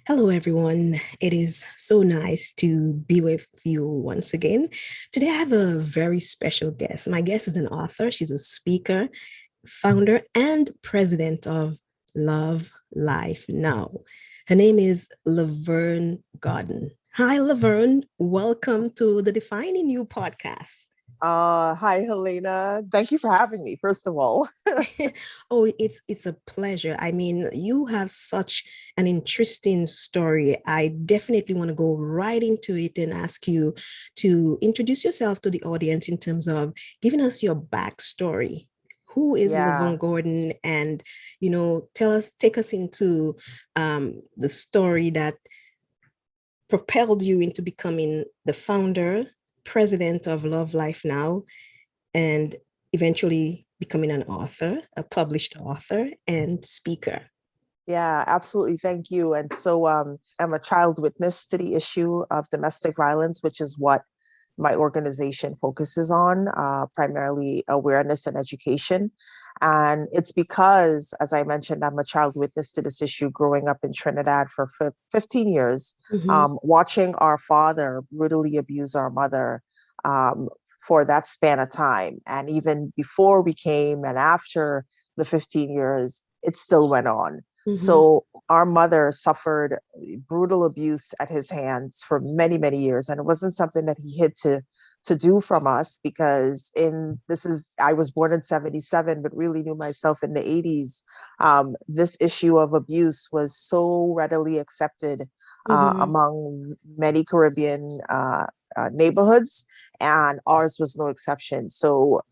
Hello, everyone. It is so nice to be with you once again. Today, I have a very special guest. My guest is an author, she's a speaker, founder, and president of Love Life Now. Her name is Lovern Gordon. Hi, Lovern. Welcome to the Defining You podcast. Hi, Helena. Thank you for having me, first of all. Oh, it's a pleasure. I mean, you have such an interesting story. I definitely want to go right into it and ask you to introduce yourself to the audience in terms of giving us your backstory. Who is Yeah, Lovern Gordon? And take us into the story that propelled you into becoming the founder, president of Love Life Now, and eventually becoming an author, a published author and speaker. yeah, absolutely. Thank you. I'm a child witness to the issue of domestic violence, which is what my organization focuses on, primarily awareness and education. And it's because, as I mentioned, I'm a child witness to this issue growing up in Trinidad for 15 years, Mm-hmm. watching our father brutally abuse our mother um, for that span of time. And even before we came and after the 15 years, it still went on. Mm-hmm. So our mother suffered brutal abuse at his hands for many, many years. And it wasn't something that he hid to do from us because in this is I was born in 77 but really knew myself in the 80s. This issue of abuse was so readily accepted Mm-hmm. among many Caribbean neighborhoods, and ours was no exception. So,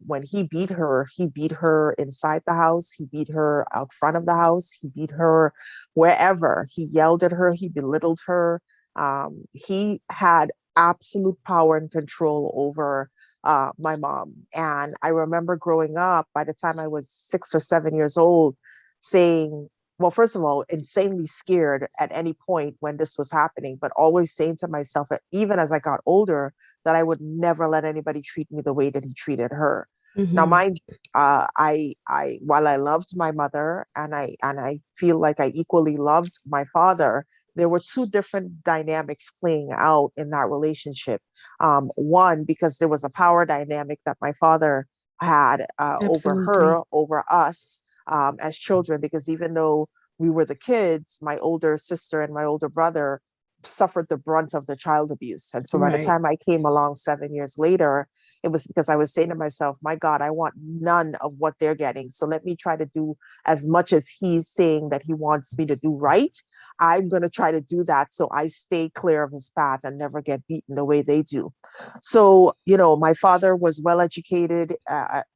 when he beat her inside the house, he beat her out front of the house, he beat her wherever. He yelled at her, he belittled her. He had absolute power and control over my mom. And I remember growing up, by the time I was 6 or 7 years old, saying, well, first of all, insanely scared at any point when this was happening, but always saying to myself, that even as I got older, that I would never let anybody treat me the way that he treated her. Now, Mm-hmm. mind you, while I loved my mother and I feel like I equally loved my father, there were two different dynamics playing out in that relationship. One, because there was a power dynamic that my father had over Absolutely. her, over us as children, because even though we were the kids, my older sister and my older brother suffered the brunt of the child abuse. And so by the Right. time I came along 7 years later, it was because I was saying to myself, my God, I want none of what they're getting. So let me try to do as much as he's saying that he wants me to do right. I'm going to try to do that so I stay clear of his path and never get beaten the way they do. So, my father was well educated.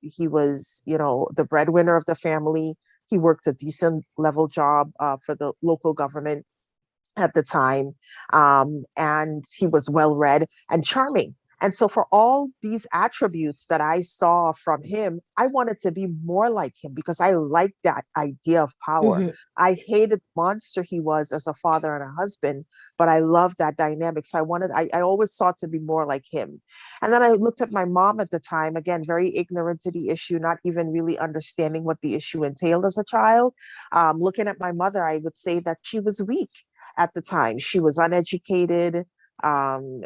He was, the breadwinner of the family. He worked a decent level job for the local government at the time. And he was well read and charming. And so, for all these attributes that I saw from him, I wanted to be more like him because I liked that idea of power. Mm-hmm. I hated the monster he was as a father and a husband, but I loved that dynamic. So, I always sought to be more like him. And then I looked at my mom at the time, again, very ignorant to the issue, not even really understanding what the issue entailed as a child. Looking at my mother, I would say that she was weak at the time. She was uneducated.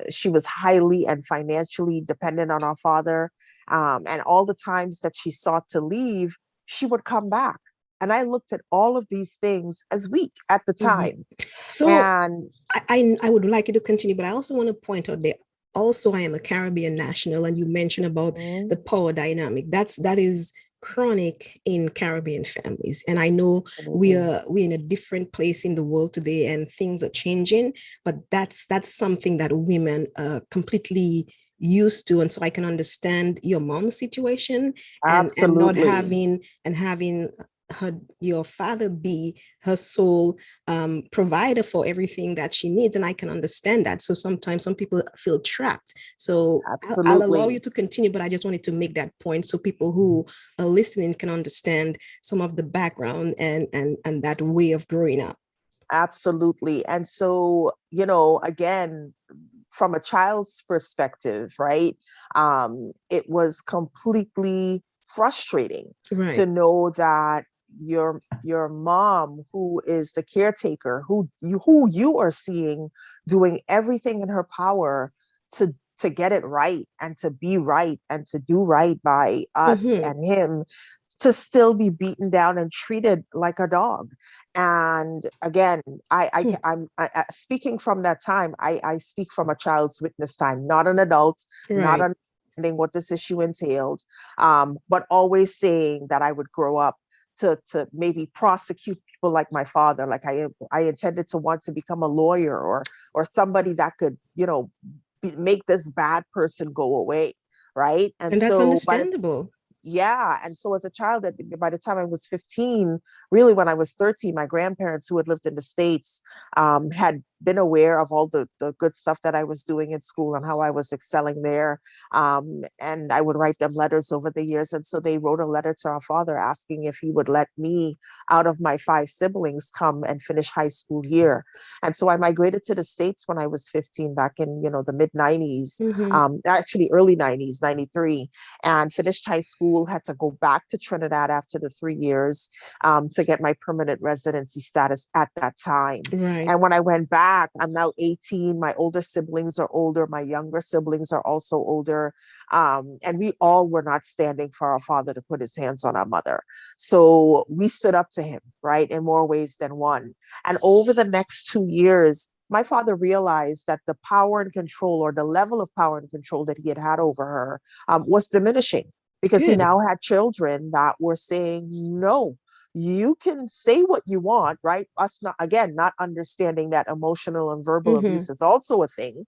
She was highly and financially dependent on our father. And all the times that she sought to leave, she would come back. And I looked at all of these things as weak at the Mm-hmm. time. So And I would like you to continue, but I also want to point out that also I am a Caribbean national, and you mentioned about mm, the power dynamic. That is chronic in Caribbean families, and I know absolutely, we're in a different place in the world today, and things are changing. But that's something that women are completely used to, and so I can understand your mom's situation, and not absolutely. having her your father be her sole provider for everything that she needs. And I can understand that. So sometimes some people feel trapped. So I'll allow you Absolutely. to continue, but I just wanted to make that point so people who are listening can understand some of the background and that way of growing up. Absolutely. And so, again, from a child's perspective, right? It was completely frustrating to Right. know that, your mom, who is the caretaker, who you are seeing doing everything in her power to get it right and to be right and to do right by us Mm-hmm. and him, to still be beaten down and treated like a dog. And again, speaking from that time, I speak from a child's witness time, not an adult, not Right. understanding what this issue entailed, but always saying that I would grow up to maybe prosecute people like my father. Like I intended to want to become a lawyer, or somebody that could, make this bad person go away, right? And And that's so by the understandable. yeah. And so as a child, that by the time I was 15, really when I was 13, my grandparents who had lived in the States had been aware of all the good stuff that I was doing in school and how I was excelling there. And I would write them letters over the years. And so they wrote a letter to our father asking if he would let me, out of my five siblings, come and finish high school year. And so I migrated to the States when I was 15, back in, the mid 90s, Mm-hmm. actually early 90s, 93, and finished high school, had to go back to Trinidad after the 3 years to get my permanent residency status at that time. Right. And when I went back, I'm now 18. My older siblings are older. My younger siblings are also older. And we all were not standing for our father to put his hands on our mother. So we stood up to him, right, in more ways than one. And over the next 2 years, my father realized that the power and control, or the level of power and control that he had had over her, was diminishing, because he Good. now had children that were saying, no, you can say what you want, right? Us not, again, not understanding that emotional and verbal Mm-hmm. abuse is also a thing.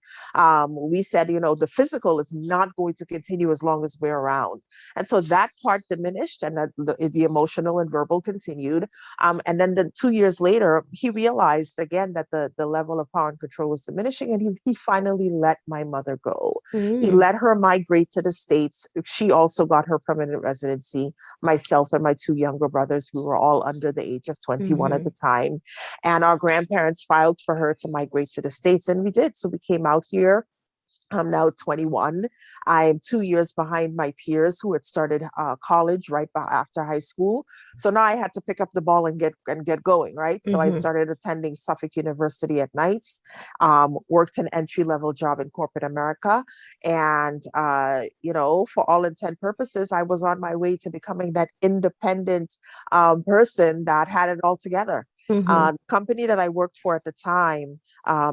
We said, the physical is not going to continue as long as we're around. And so that part diminished, and the emotional and verbal continued. And then 2 years later, he realized again that the level of power and control was diminishing, and he finally let my mother go. He Mm. let her migrate to the States. She also got her permanent residency. Myself and my two younger brothers, we were all under the age of 21 at Mm-hmm. the time. And our grandparents filed for her to migrate to the States, and we did. So we came out here. I'm now 21. I'm 2 years behind my peers who had started college right after high school. So now I had to pick up the ball and get going, right? So I Mm-hmm. started attending Suffolk University at nights, worked an entry level job in corporate America, and for all intent purposes, I was on my way to becoming that independent person that had it all together. Mm-hmm. The company that I worked for at the time,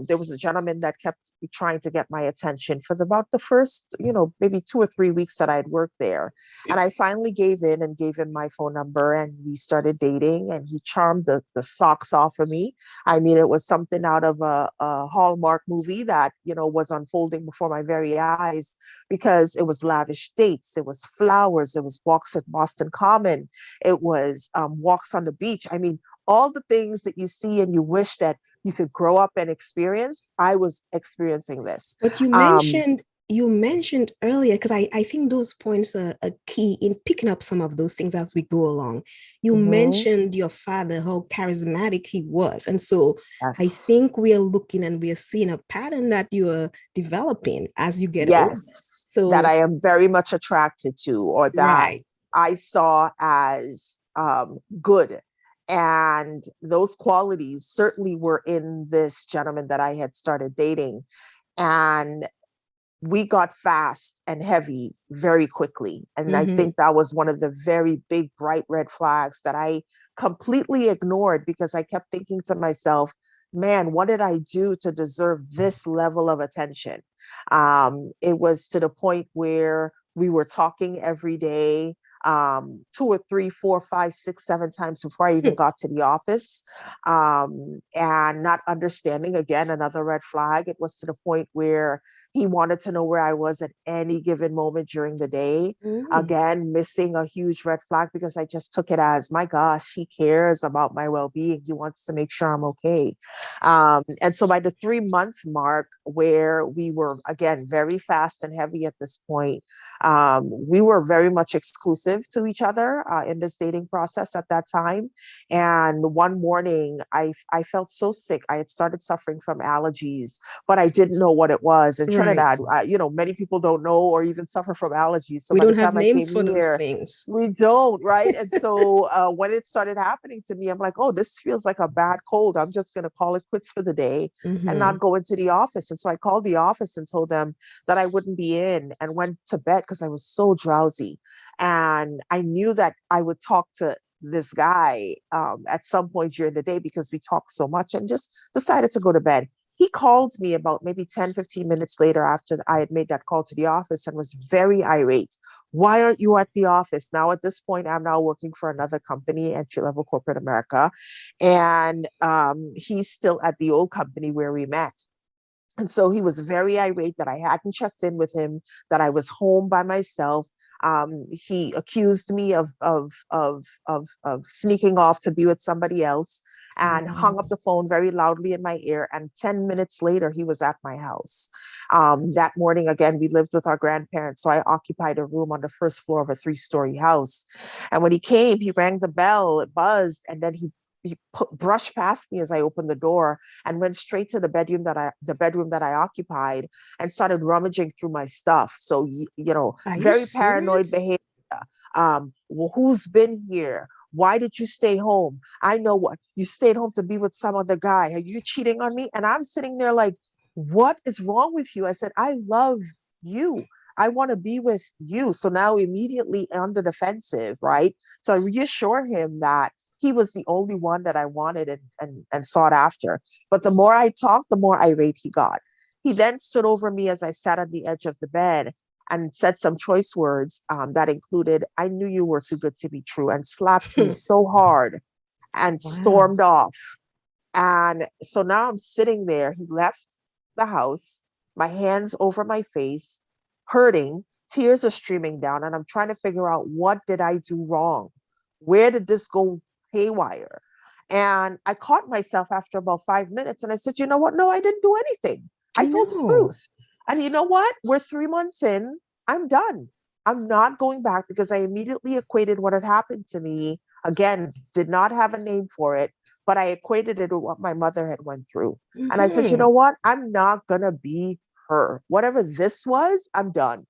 there was a gentleman that kept trying to get my attention for about the first, maybe 2 or 3 weeks that I had worked there. And I finally gave in and gave him my phone number, and we started dating, and he charmed the socks off of me. I mean, it was something out of a Hallmark movie that, was unfolding before my very eyes, because it was lavish dates, it was flowers, it was walks at Boston Common, it was walks on the beach. I mean, all the things that you see and you wish that you could grow up and experience, I was experiencing this. But you Um, mentioned earlier, because I think those points are key in picking up some of those things as we go along. You mhm, mentioned your father, how charismatic he was. And so I yes, think we are looking and we are seeing a pattern that you are developing as you get older. yes, that So, I am very much attracted to, or that right. I saw as good. And those qualities certainly were in this gentleman that I had started dating. And we got fast and heavy very quickly. And I Mm-hmm. think that was one of the very big, bright red flags that I completely ignored, because I kept thinking to myself, man, what did I do to deserve this level of attention? It was to the point where we were talking every day, two or three, four, five, six, seven times before I even got to the office, and not understanding, again, another red flag. It was to the point where he wanted to know where I was at any given moment during the day. Mm-hmm. Again, missing a huge red flag, because I just took it as, my gosh, he cares about my well being. He wants to make sure I'm okay. And so by the 3 month mark, where we were, again, very fast and heavy at this point, we were very much exclusive to each other in this dating process at that time. And one morning, I felt so sick. I had started suffering from allergies, but I didn't know what it was. And Right. Trinidad. Many people don't know or even suffer from allergies. So We by don't the have time I names came for those here, things. we don't, right? And so when it started happening to me, I'm like, oh, this feels like a bad cold. I'm just going to call it quits for the day and Mm-hmm. not go into the office. And so I called the office and told them that I wouldn't be in and went to bed because I was so drowsy. And I knew that I would talk to this guy at some point during the day because we talked so much, and just decided to go to bed. He called me about maybe 10, 15 minutes later after I had made that call to the office and was very irate. Why aren't you at the office? Now, at this point, I'm now working for another company, entry level corporate America. And he's still at the old company where we met. And so he was very irate that I hadn't checked in with him, that I was home by myself. He accused me of sneaking off to be with somebody else, and hung up Wow. the phone very loudly in my ear. And 10 minutes later, he was at my house. That morning, again, we lived with our grandparents. So I occupied a room on the first floor of a 3-story house. And when he came, he rang the bell, it buzzed, and then he brushed past me as I opened the door and went straight to the bedroom that I occupied, and started rummaging through my stuff. So Are you very paranoid serious? behavior. Well, who's been here? Why did you stay home? I know what you stayed home to be with some other guy. Are you cheating on me? And I'm sitting there like, what is wrong with you? I said, I love you. I want to be with you. So now immediately on the defensive, right? So I reassure him that he was the only one that I wanted and sought after. But the more I talked, the more irate he got. He then stood over me as I sat on the edge of the bed and said some choice words that included, I knew you were too good to be true, and slapped me so hard and Wow. stormed off. And so now I'm sitting there. He left the house, my hands over my face, hurting, tears are streaming down, and I'm trying to figure out, what did I do wrong? Where did this go haywire? And I caught myself after about 5 minutes, and I said, you know what? No, I didn't do anything. I I told the know. truth. And you know what? We're 3 months in. I'm done. I'm not going back, because I immediately equated what had happened to me. Again, did not have a name for it, but I equated it to what my mother had went through. And I said, you Mm-hmm. know what? I'm not going to be her. Whatever this was, I'm done.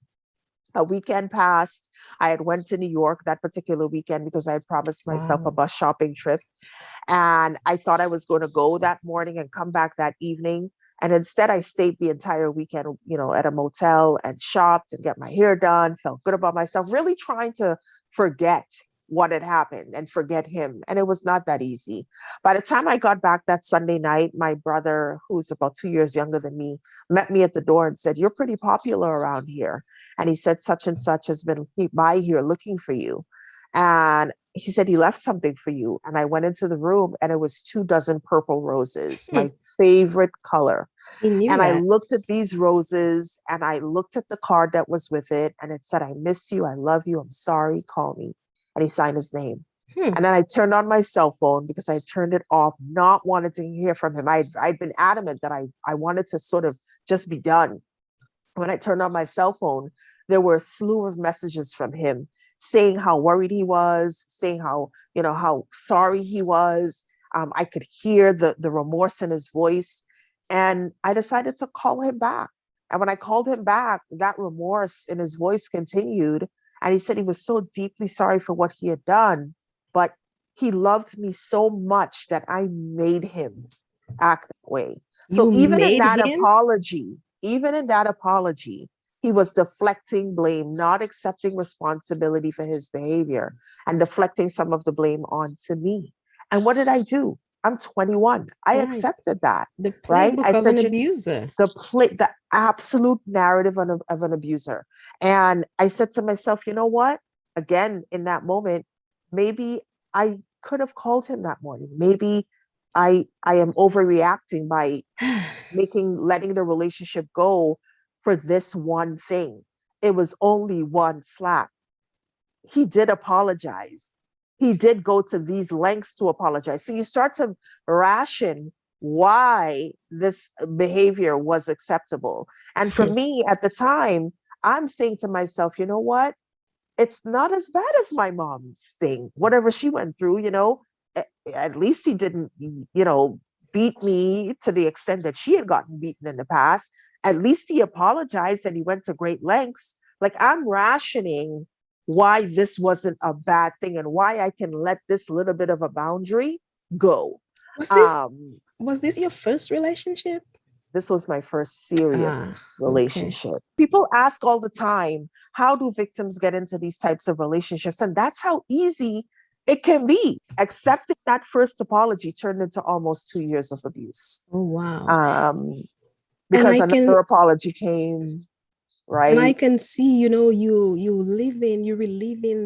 A weekend passed. I had went to New York that particular weekend because I had promised myself a Wow. bus shopping trip. And I thought I was going to go that morning and come back that evening. And instead, I stayed the entire weekend, at a motel, and shopped and get my hair done, felt good about myself, really trying to forget what had happened and forget him. And it was not that easy. By the time I got back that Sunday night, my brother, who's about 2 years younger than me, met me at the door and said, you're pretty popular around here. And he said, such and such has been by here looking for you. And he said he left something for you. And I went into the room, and it was 2 dozen purple roses, my favorite color. He knew And I that. looked at these roses, and I looked at the card that was with it, and it said, I miss you. I love you. I'm sorry. Call me. And he signed his name. Hmm. And then I turned on my cell phone because I turned it off, not wanting to hear from him. I'd been adamant that I wanted to sort of just be done. When I turned on my cell phone, there were a slew of messages from him saying how worried he was, saying how sorry he was. I could hear the remorse in his voice. And I decided to call him back. And when I called him back, that remorse in his voice continued. And he said he was so deeply sorry for what he had done, but he loved me so much that I made him act that way. So You made him? even in that apology, he was deflecting blame, not accepting responsibility for his behavior, and deflecting some of the blame onto me. And what did I do? I'm 21. I Right. accepted that, The right? playbook I of an said, abuser. the absolute narrative of an abuser. And I said to myself, you know what? Again, in that moment, maybe I could have called him that morning. Maybe I am overreacting by letting the relationship go for this one thing. It was only one slap. He did apologize. He did go to these lengths to apologize. So you start to ration why this behavior was acceptable. And for me at the time, I'm saying to myself, you know what? It's not as bad as my mom's thing, whatever she went through, at least he didn't, beat me to the extent that she had gotten beaten in the past. At least he apologized and he went to great lengths. Like, I'm rationing why this wasn't a bad thing and why I can let this little bit of a boundary go. Was this Um, was this your first relationship? this was my first Ah, serious okay. relationship. People ask all the time, how do victims get into these types of relationships? And that's how easy it can be. Accepting that first apology turned into almost 2 years of abuse. Oh wow. Um, And because I another can apology came, and I right? can see, you reliving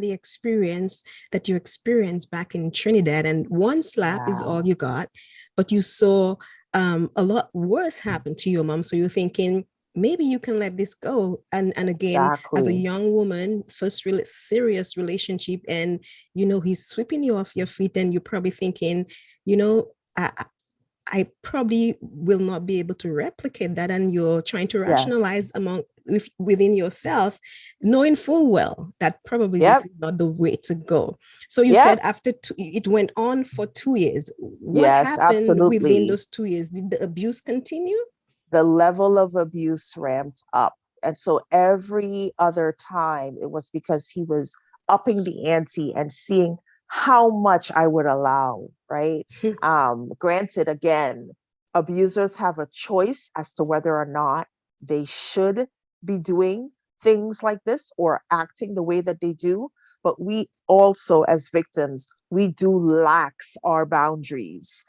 the experience that you experienced back in Trinidad, and one slap is Yeah, all you got, but you saw a lot worse happen to your mom. So you're thinking maybe you can let this go. And again, as a exactly. young woman, first really serious relationship, and he's sweeping you off your feet, and you're probably thinking, you know, I probably will not be able to replicate that. And you're trying to rationalize Yes. within yourself, knowing full well that probably this Yep. is not the way to go. So you said Yep. after it went on for 2 years. What Yes, happened within absolutely. those 2 years? Did the abuse continue? The level of abuse ramped up. And so every other time it was because he was upping the ante and seeing how much I would allow, right? Granted, again, abusers have a choice as to whether or not they should be doing things like this or acting the way that they do. But we also, as victims, we do lax our boundaries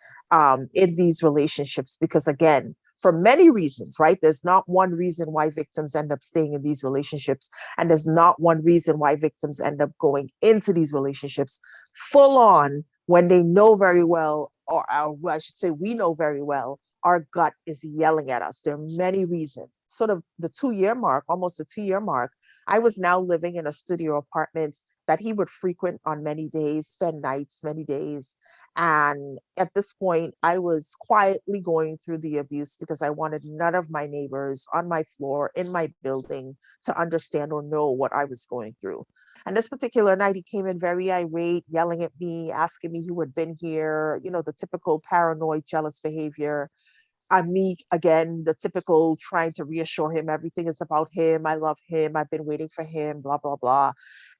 in these relationships because, again, for many reasons, right? There's not one reason why victims end up staying in these relationships. And there's not one reason why victims end up going into these relationships full on when they know very well, or I should say, we know very well, our gut is yelling at us. There are many reasons. Sort of the 2 year mark, almost the 2 year mark, I was now living in a studio apartment that he would frequent on many days, spend nights, many days. And at this point, I was quietly going through the abuse because I wanted none of my neighbors on my floor, in my building, to understand or know what I was going through. And this particular night, he came in very irate, yelling at me, asking me who had been here, the typical paranoid, jealous behavior. I'm me again, the typical trying to reassure him everything is about him. I love him. I've been waiting for him, blah, blah, blah.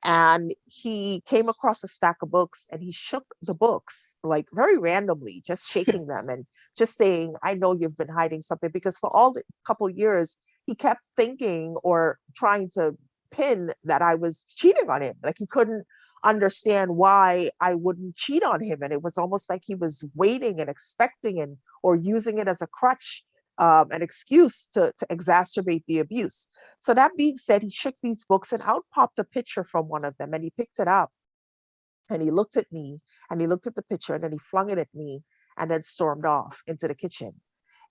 And he came across a stack of books and he shook the books like very randomly, just shaking them and just saying, I know you've been hiding something. Because for all the couple years, he kept thinking or trying to pin that I was cheating on him. Like he couldn't understand why I wouldn't cheat on him. And it was almost like he was waiting and expecting and or using it as a crutch, an excuse to exacerbate the abuse. So that being said, he shook these books and out popped a picture from one of them and he picked it up and he looked at me and he looked at the picture and then he flung it at me and then stormed off into the kitchen.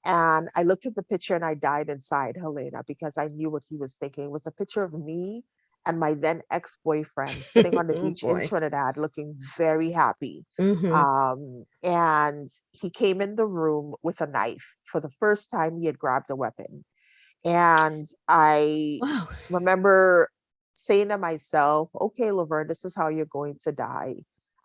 And I looked at the picture and I died inside, Helena, because I knew what he was thinking. It was a picture of me and my then ex-boyfriend sitting on the Oh beach in boy. Trinidad looking very happy. Mm-hmm. And he came in the room with a knife. For the first time, he had grabbed a weapon. And I Wow. remember saying to myself, okay, Lovern, this is how you're going to die.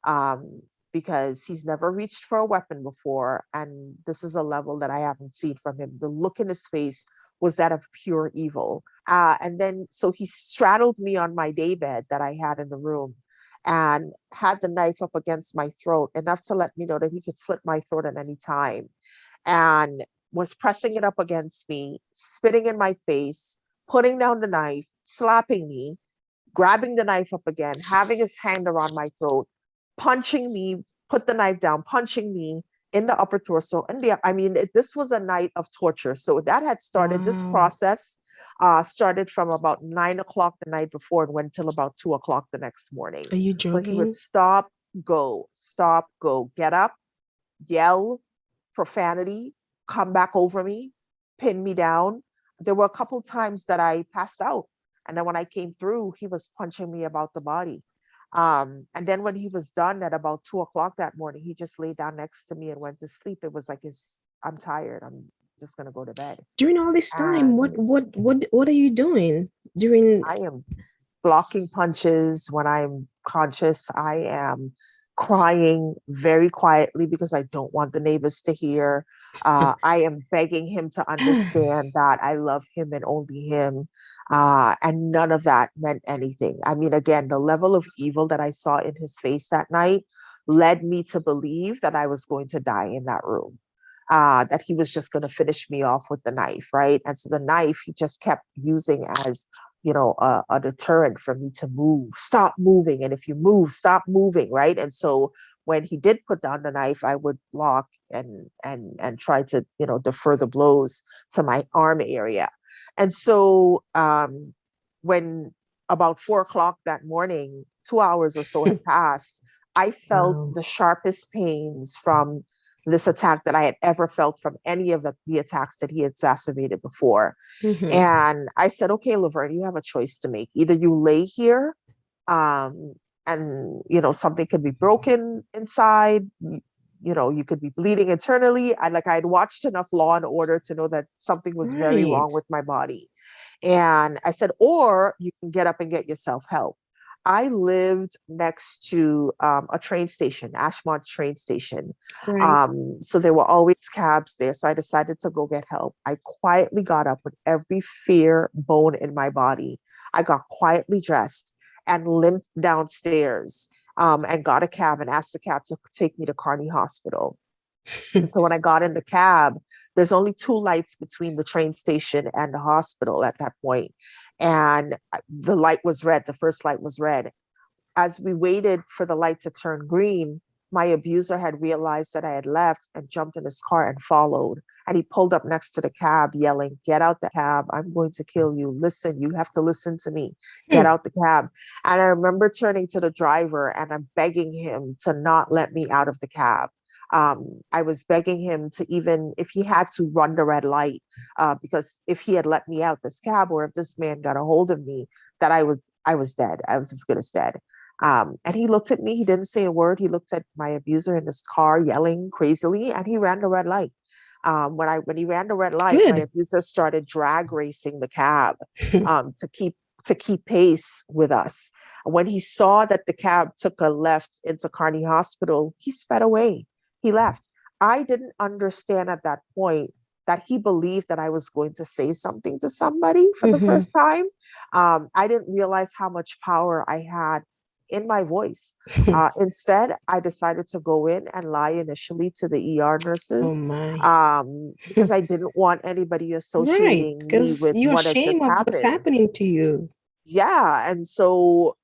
Um, because he's never reached for a weapon before. And this is a level that I haven't seen from him. The look in his face was that of pure evil. And then, so he straddled me on my daybed that I had in the room and had the knife up against my throat, enough to let me know that he could slit my throat at any time. And was pressing it up against me, spitting in my face, putting down the knife, slapping me, grabbing the knife up again, having his hand around my throat, punching me, put the knife down, punching me in the upper torso. And I mean, this was a night of torture. So that had started, this Wow. process started from about 9 o'clock the night before and went till about 2 o'clock the next morning. Are you So he would joking? stop, go, get up, yell, profanity, come back over me, pin me down. There were a couple times that I passed out. And then when I came through, he was punching me about the body. And then when he was done at about 2 o'clock that morning, he just laid down next to me and went to sleep. It was like, I'm tired. I'm just going to go to bed. During all this time, what And what what what are you doing during? I am blocking punches when I'm conscious. I am crying very quietly because I don't want the neighbors to hear. I am begging him to understand that I love him and only him. And none of that meant anything. I mean, again, the level of evil that I saw in his face that night led me to believe that I was going to die in that room. That he was just going to finish me off with the knife, right? And so the knife he just kept using as, a deterrent for me to move, stop moving. And if you move, stop moving, right? And so when he did put down the knife, I would block and try to, defer the blows to my arm area. And so when about 4 o'clock that morning, 2 hours or so had passed, I felt Wow. the sharpest pains from this attack that I had ever felt from any of the attacks that he had exacerbated before. Mhm. And I said, okay, Lovern, you have a choice to make. Either you lay here, um, and something could be broken inside. You could be bleeding internally. I'd watched enough Law and Order to know that something was very wrong Right. with my body. And I said, or you can get up and get yourself help. I lived next to a train station, Ashmont train station. Right. So there were always cabs there. So I decided to go get help. I quietly got up with every fear bone in my body. I got quietly dressed and limped downstairs, and got a cab and asked the cab to take me to Kearney Hospital. And so when I got in the cab, there's only two lights between the train station and the hospital at that point. And the light was red. The first light was red. As we waited for the light to turn green, my abuser had realized that I had left and jumped in his car and followed. And he pulled up next to the cab, yelling, "Get out the cab. I'm going to kill you. Listen, you have to listen to me. Get Hmm. out the cab." And I remember turning to the driver and I'm begging him to not let me out of the cab. I was begging him to, even if he had to, run the red light, because if he had let me out this cab, or if this man got a hold of me, that I was dead. I was as good as dead. And he looked at me. He didn't say a word. He looked at my abuser in his car, yelling crazily, and he ran the red light. When he ran the red light, my Good. abuser started drag racing the cab, to keep pace with us. When he saw that the cab took a left into Kearney Hospital, he sped away. He left. I didn't understand at that point that he believed that I was going to say something to somebody for the Mhm. first time. I didn't realize how much power I had in my voice. Instead, I decided to go in and lie initially to the ER Oh nurses, my. because I didn't want anybody Right, associating me because with you're what had ashamed just of what's happened. happening to you. Yeah. And so,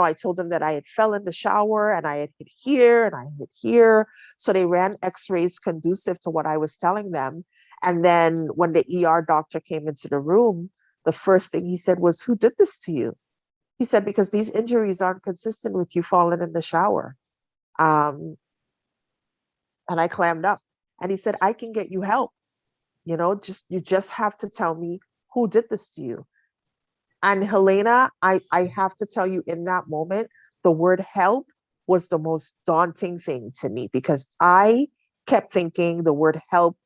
I told them that I had fell in the shower and I had hit here and I hit here. So they ran x-rays conducive to what I was telling them. And then when the ER doctor came into the room, the first thing he said was, "Who did this to you?" He said, "Because these injuries aren't consistent with you falling in the shower." Um, and I clammed up. And he said, "I can get you help. You just have to tell me who did this to you." And Helena, I have to tell you, in that moment, the word help was the most daunting thing to me, because I kept thinking the word help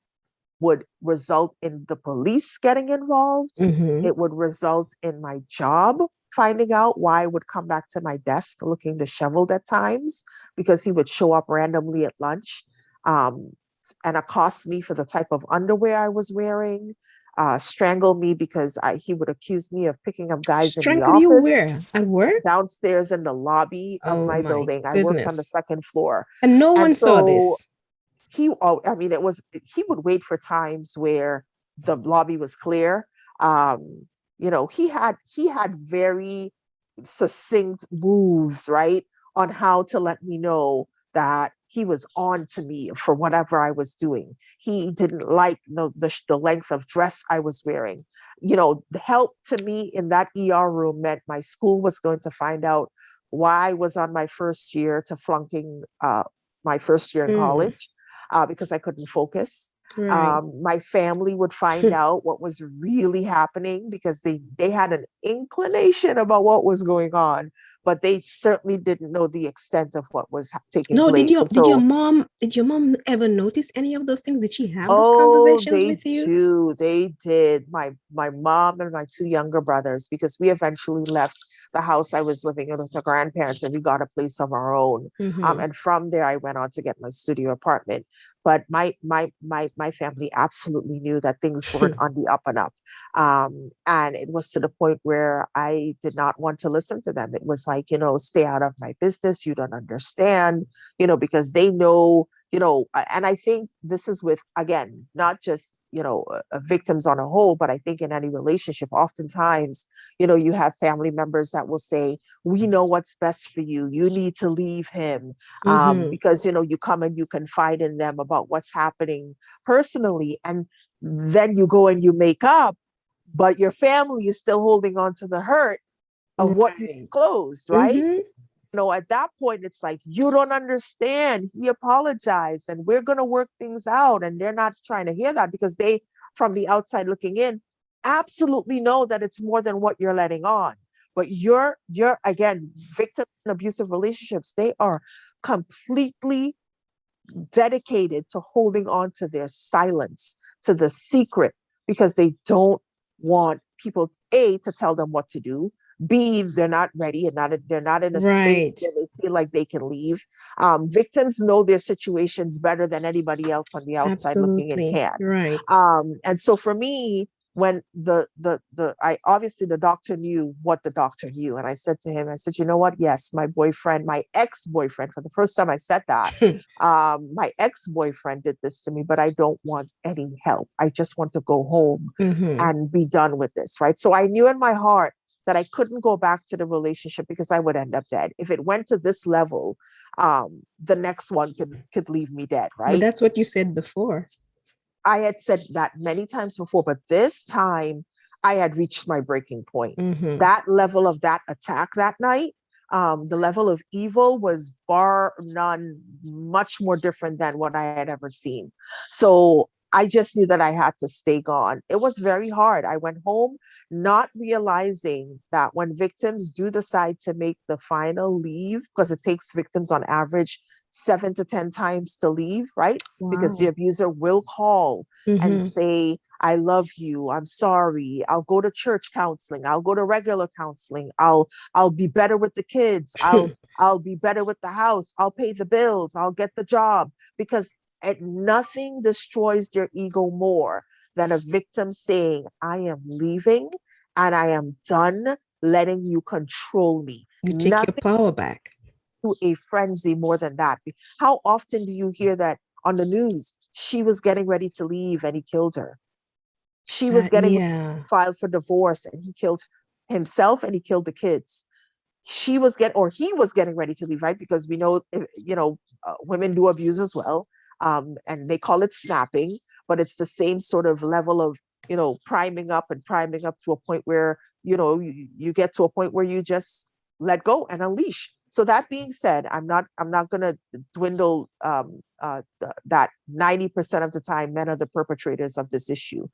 would result in the police getting involved. Mhm. It would result in my job finding out why I would come back to my desk looking disheveled at times, because he would show up randomly at lunch, um, and accost me for the type of underwear I was wearing, strangle me because he would accuse me of picking up guys in the Strangle you where? office At work? downstairs in the lobby of Oh my my building. I worked on the goodness. second floor. And no And one saw so this. I mean, he would wait for times where the lobby was clear. He had very succinct moves, right, on how to let me know that he was on to me for whatever I was doing. He didn't like the length of dress I was wearing. The help to me in that ER room meant my school was going to find out why I was on my first year to flunking, my first year in Mm, college, because I couldn't focus. right. My family would find out what was really happening, because they had an inclination about what was going on, but they certainly didn't know the extent of what was taking No, place. And did your so, mom did your mom ever notice any of those things? Did she have those oh, conversations they with you? do. They did. My mom and my two younger brothers, because we eventually left the house I was living in with the grandparents, and we got a place of our own. Mm-hmm. And from there, I went on to get my studio apartment. But my family absolutely knew that things weren't on the up and up. And it was to the point where I did not want to listen to them. It was like, stay out of my business. You don't understand, because they know, and I think this is with, again, not just, victims on a whole, but I think in any relationship, oftentimes, you have family members that will say, we know what's best for you. You need to leave him, Mm-hmm. because, you come and you confide in them about what's happening personally. And then you go and you make up, but your family is still holding on to the hurt of what you Right. closed, right? Mm-hmm. At that point, it's like, you don't understand. He apologized and we're going to work things out. And they're not trying to hear that because they, from the outside looking in, absolutely know that it's more than what you're letting on. But you're again, victim in abusive relationships, they are completely dedicated to holding on to their silence, to the secret, because they don't want people, A, to tell them what to do. B, they're not ready and they're not in a space Right. where they feel like they can leave. Victims know their situations better than anybody else on the outside looking in Absolutely. can. Right. And so for me, when I obviously the doctor knew what the doctor knew, and I said to him, I said, you know what? Yes, my boyfriend, my ex-boyfriend, for the first time I said that, my ex-boyfriend did this to me, but I don't want any help. I just want to go home Mm-hmm. and be done with this, right? So I knew in my heart that I couldn't go back to the relationship because I would end up dead. If it went to this level, the next one could leave me dead, But right? that's what you said before. I had said that many times before, but this time I had reached my breaking point. Mm-hmm. That level of that attack that night, the level of evil was bar none, much more different than what I had ever seen. So I just knew that I had to stay gone. It was very hard. I went home not realizing that when victims do decide to make the final leave, because it takes victims on average 7 to 10 times to leave, right? Because the Wow. abuser will call and Mm-hmm. say, I love you. I'm sorry. I'll go to church counseling. I'll go to regular counseling. I'll be better with the kids. I'll be better with the house. I'll pay the bills. I'll get the job. Because nothing destroys their ego more than a victim saying, I am leaving and I am done letting you control me. You take your Nothing power back. to a frenzy more than that. How often do you hear that on the news? She was getting ready to leave and he killed her. She was getting ready Yeah. to file for divorce and he killed himself and he killed the kids. He was getting ready to leave, right? Because we know, women do abuse as well. And they call it snapping, but it's the same sort of level of, priming up to a point where, you get to a point where you just let go and unleash. So that being said, I'm not going to dwindle that 90% of the time men are the perpetrators of this issue,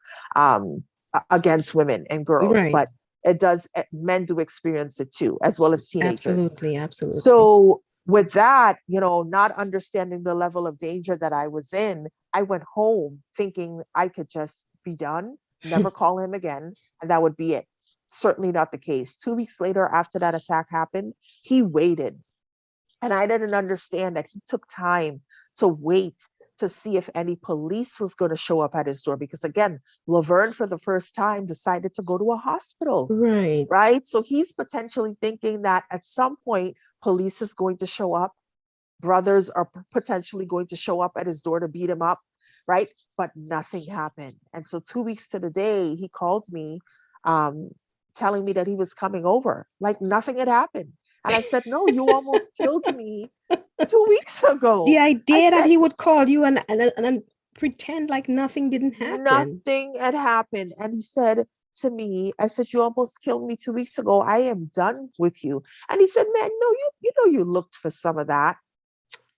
against women and girls, Right. but it does, men do experience it too, as well as teenagers. Absolutely. Absolutely. So with that, not understanding the level of danger that I was in, I went home thinking I could just be done, never call him again, and that would be it. Certainly not the case. 2 weeks later, after that attack happened, he waited. And I didn't understand that he took time to wait to see if any police was going to show up at his door. Because again, Lovern, for the first time, decided to go to a hospital, Right. right? So he's potentially thinking that at some point, police is going to show up. Brothers are potentially going to show up at his door to beat him up, right? But nothing happened. And so 2 weeks to the day, he called me, um, telling me that he was coming over, like nothing had happened. And I said, no, you almost killed me 2 weeks The ago. I idea that said, he would call you and pretend like nothing didn't happen. nothing had happened. And he said to me, I said, you almost killed me 2 weeks ago. I am done with you. And he said, man, no, you looked for some of that.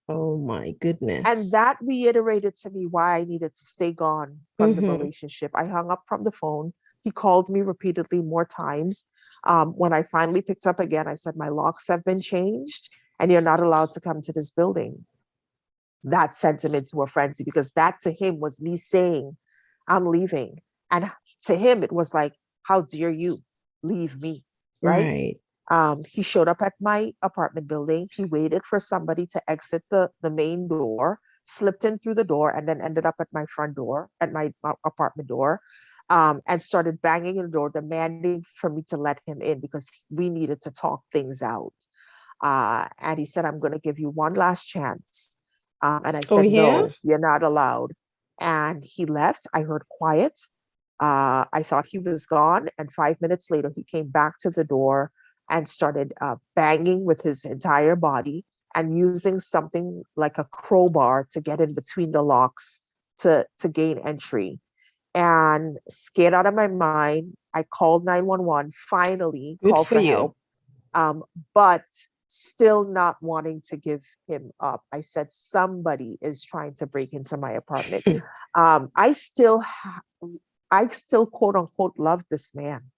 Oh my And goodness. that reiterated to me why I needed to stay gone from the Mm-hmm. relationship. I hung up from the phone. He called me repeatedly more times. When I finally picked up again, I said, my locks have been changed and you're not allowed to come to this building. That sent him into a frenzy because that to him was me saying, I'm leaving. And to him, it was like, how dare you leave me? Right. Right. He showed up at my apartment building. He waited for somebody to exit the main door, slipped in through the door, and then ended up at my front door, at my apartment door, and started banging on the door, demanding for me to let him in because we needed to talk things out. And he said, I'm going to give you one last chance. And I Oh said, yeah. no, you're not allowed. And he left. I heard quiet. I thought he was gone. And 5 minutes later, he came back to the door and started banging with his entire body and using something like a crowbar to get in between the locks to gain entry. And scared out of my mind, I called 911, finally Good called for for you. help, but still not wanting to give him up. I said, somebody is trying to break into my apartment. Um, I still, I still quote unquote loved this man.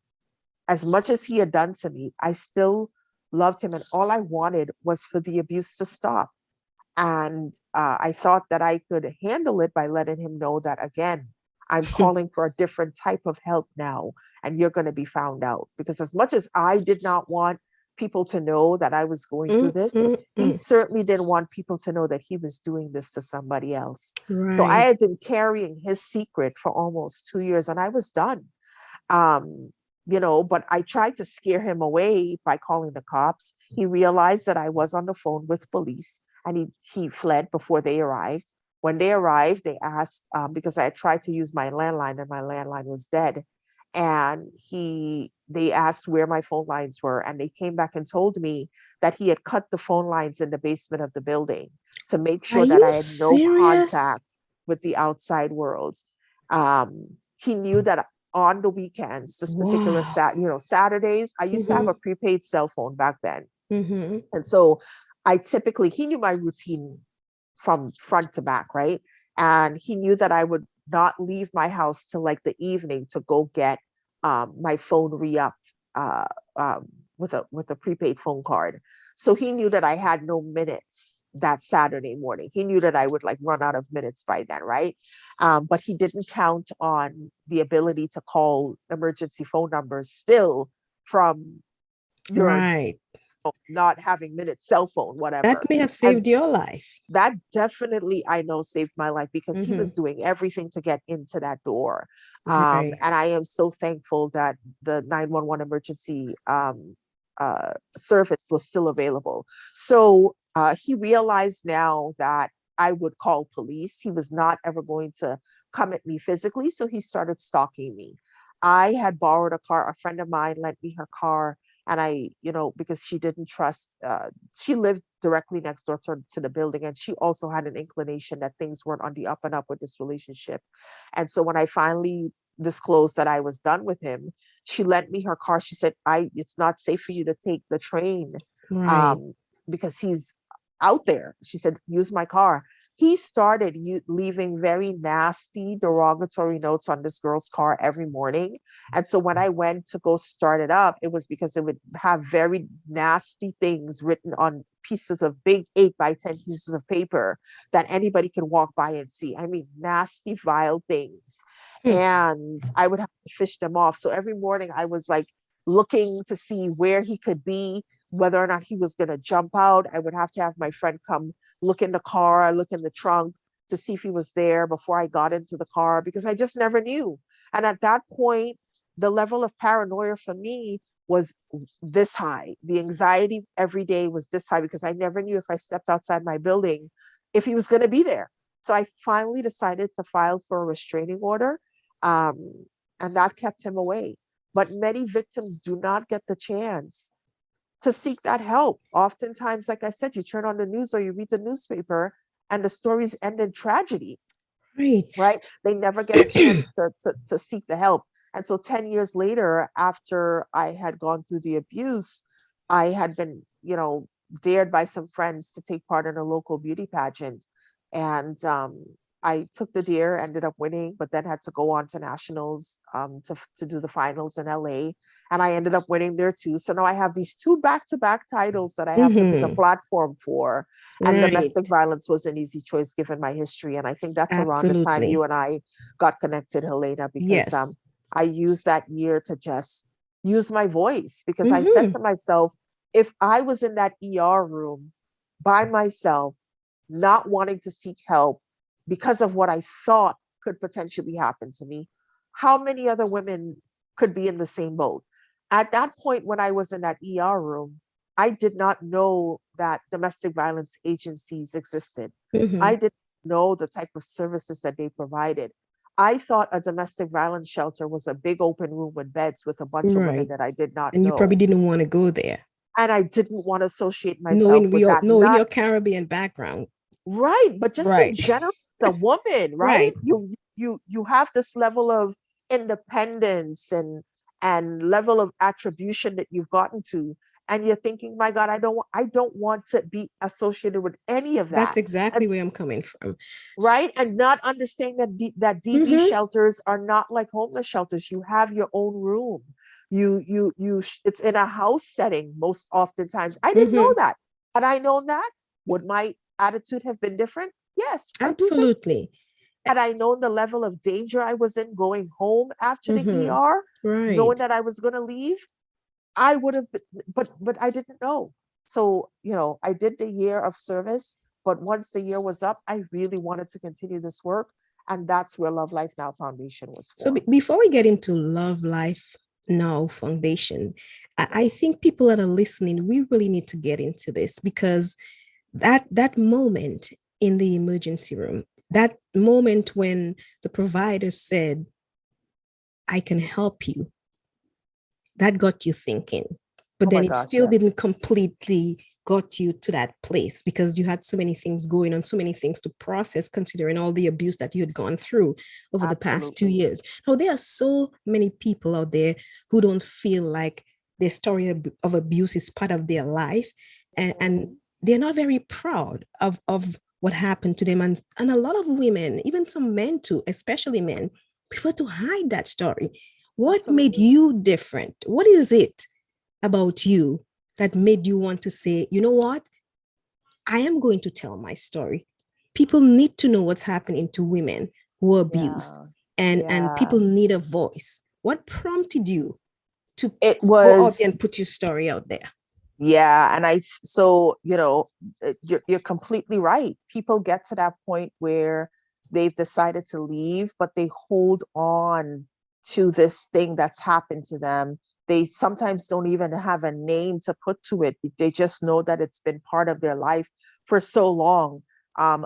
As much as he had done to me, I still loved him. And all I wanted was for the abuse to stop. And I thought that I could handle it by letting him know that, again, I'm calling for a different type of help now, and you're going to be found out. Because as much as I did not want people to know that I was going through Mm, this, mm, he mm. certainly didn't want people to know that he was doing this to somebody else. So I Right. had been carrying his secret for almost 2 years, and I was done. Um, but I tried to scare him away by calling the cops. He realized that I was on the phone with police, and he fled before they arrived. When they arrived, they asked, because I had tried to use my landline and my landline was dead. And they asked where my phone lines were, and they came back and told me that he had cut the phone lines in the basement of the building to make Are sure that you I had no serious? contact with the outside world. He knew that on the weekends, this particular Wow. Saturdays, I used to have Mm-hmm. a prepaid cell phone back then. Mm-hmm. And so he knew my routine from front to back, right? And he knew that I would not leave my house till like the evening to go get my phone re-upped with a prepaid phone card. So he knew that I had no minutes that Saturday morning. He knew that I would like run out of minutes by then, right? But he didn't count on the ability to call emergency phone numbers still from your Right. not having minutes, cell phone, That whatever. may have And saved your life. that definitely I know saved my life because he Mm-hmm. was doing everything to get into that door. Right. And I am so thankful that the 911 emergency service was still available. So he realized now that I would call police. He was not ever going to come at me physically. So he started stalking me. I had borrowed a car. A friend of mine lent me her car. And because she didn't trust, she lived directly next door to the building. And she also had an inclination that things weren't on the up and up with this relationship. And so when I finally disclosed that I was done with him, she lent me her car. She said, it's not safe for you to take the train Right. um, because he's out there. She said, use my car. He started leaving very nasty, derogatory notes on this girl's car every morning. And so when I went to go start it up, it was because it would have very nasty things written on pieces of big 8 by 10 pieces of paper that anybody can walk by and see. I mean, nasty, vile things. Hmm. And I would have to fish them off. So every morning I was like looking to see where he could be, whether or not he was going to jump out. I would have to have my friend come look in the car, look in the trunk to see if he was there before I got into the car because I just never knew. And at that point, the level of paranoia for me was this high. The anxiety every day was this high because I never knew if I stepped outside my building if he was going to be there. So I finally decided to file for a restraining order, and that kept him away. But many victims do not get the chance to seek that help. Oftentimes, like I said, you turn on the news or you read the newspaper and the stories end in tragedy, Right. right? They never get a chance to seek the help. And so 10 years later, after I had gone through the abuse, I had been, dared by some friends to take part in a local beauty pageant. And I took the dare, ended up winning, but then had to go on to nationals to do the finals in LA. And I ended up winning there too. So now I have these two back-to-back titles that I have to make a Mm-hmm. platform for. And Right. domestic violence was an easy choice given my history. And I think that's around the time you Absolutely. and I got connected, Helena, because Yes. I used that year to just use my voice because I said Mm-hmm. to myself, if I was in that ER room by myself, not wanting to seek help because of what I thought could potentially happen to me, how many other women could be in the same boat? At that point, when I was in that ER room, I did not know that domestic violence agencies existed. I Mm-hmm. didn't know the type of services that they provided. I thought a domestic violence shelter was a big open room with beds with a bunch of women Right. that I did not And you probably know. didn't want to go there, And I didn't want to associate myself knowing with your that. knowing Not your Caribbean background. right, but just in Right. general, as a woman, right? Right. You have this level of independence and level of attribution that you've gotten to, and you're thinking, my God, I don't want to be associated with any of That's that. And exactly where I'm coming from. right, and not understanding that that DV Mm-hmm. shelters are not like homeless shelters. You have your own room. It's in a house setting most oftentimes. I didn't know Mm-hmm. that. Had I known that, would my attitude have been different? Yes, I do think. Absolutely. Had I known the level of danger I was in going home after the Mm-hmm. ER, knowing Right. that I was going to leave, I would have been, but I didn't know. So, I did the year of service, but once the year was up, I really wanted to continue this work. And that's where Love Life Now Foundation was So formed. before we get into Love Life Now Foundation, I think people that are listening, we really need to get into this because that moment in the emergency room, that moment when the provider said, I can help you, that got you thinking. But Oh then my it gosh, still yes. didn't completely got you to that place because you had so many things going on, so many things to process, considering all the abuse that you had gone through over the past two Absolutely. years. Now, there are so many people out there who don't feel like their story of abuse is part of their life, and Mhm. they're not very proud of what happened to them. And a lot of women, even some men too, especially men, prefer to hide that story. What made Absolutely. you different? What is it about you that made you want to say, you know what? I am going to tell my story. People need to know what's happening to women who are abused, Yeah. and Yeah. people need a voice. What prompted you to It go out was, there and put your story out there? yeah. And so, you're completely right. People get to that point where they've decided to leave, but they hold on to this thing that's happened to them. They sometimes don't even have a name to put to it. They just know that it's been part of their life for so long.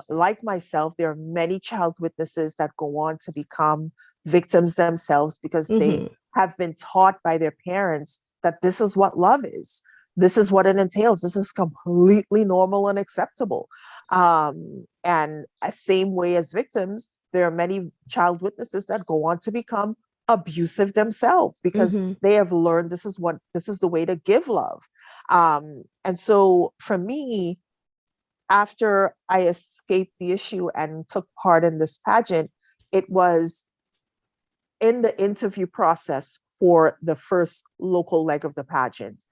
Like myself, there are many child witnesses that go on to become victims themselves because they Mm-hmm. have been taught by their parents that this is what love is. This is what it entails. This is completely normal and acceptable. And same way as victims, there are many child witnesses that go on to become abusive themselves because Mm-hmm. they have learned this is the way to give love. And so for me, after I escaped the issue and took part in this pageant, it was in the interview process for the first local leg of the pageant.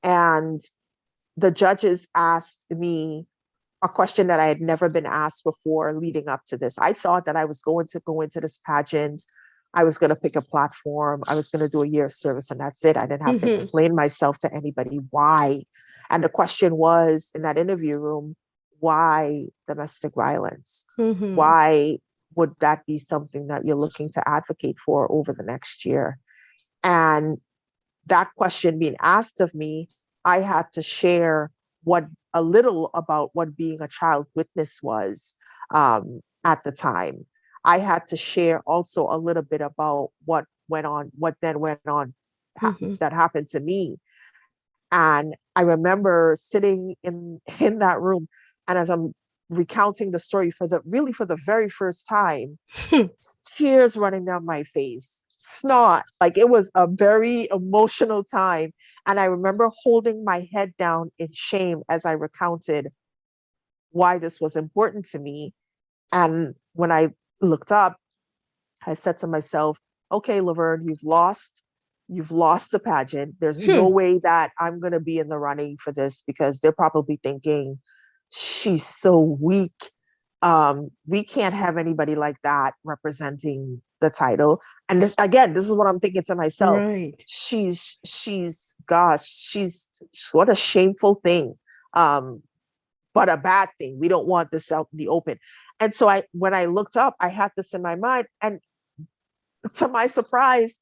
And the judges asked me a question that I had never been asked before leading up to this. I thought that I was going to go into this pageant. I was going to pick a platform. I was going to do a year of service, and that's it. I didn't have to Mm-hmm. explain myself to anybody why. And the question was in that interview room, why domestic violence? Mm-hmm. Why would that be something that you're looking to advocate for over the next year? And that question being asked of me, I had to share what a little about what being a child witness was at the time. I had to share also a little bit about what then went on Mm-hmm. that happened to me. And I remember sitting in that room, and as I'm recounting the story for the very first time, tears running down my face, snot. Like it was a very emotional time. And I remember holding my head down in shame as I recounted why this was important to me. And when I looked up, I said to myself, okay, Laverne, you've lost. You've lost the pageant. There's no way that I'm going to be in the running for this because they're probably thinking she's so weak. We can't have anybody like that representing the title. And this again, this is what I'm thinking to myself. Right. Gosh, she's what a shameful thing. Um, but a bad thing. We don't want this out in the open. And so when I looked up, I had this in my mind. And to my surprise,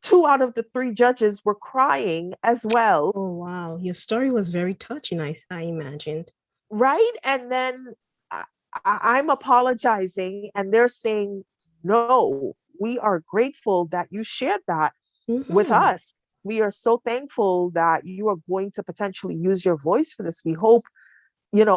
two out of the three judges were crying as well. Oh, wow. Your story was very touching, I imagined. Right. And then I, I'm apologizing, and they're saying, no, we are grateful that you shared that with Mm-hmm. us. We are so thankful that you are going to potentially use your voice for this. We hope,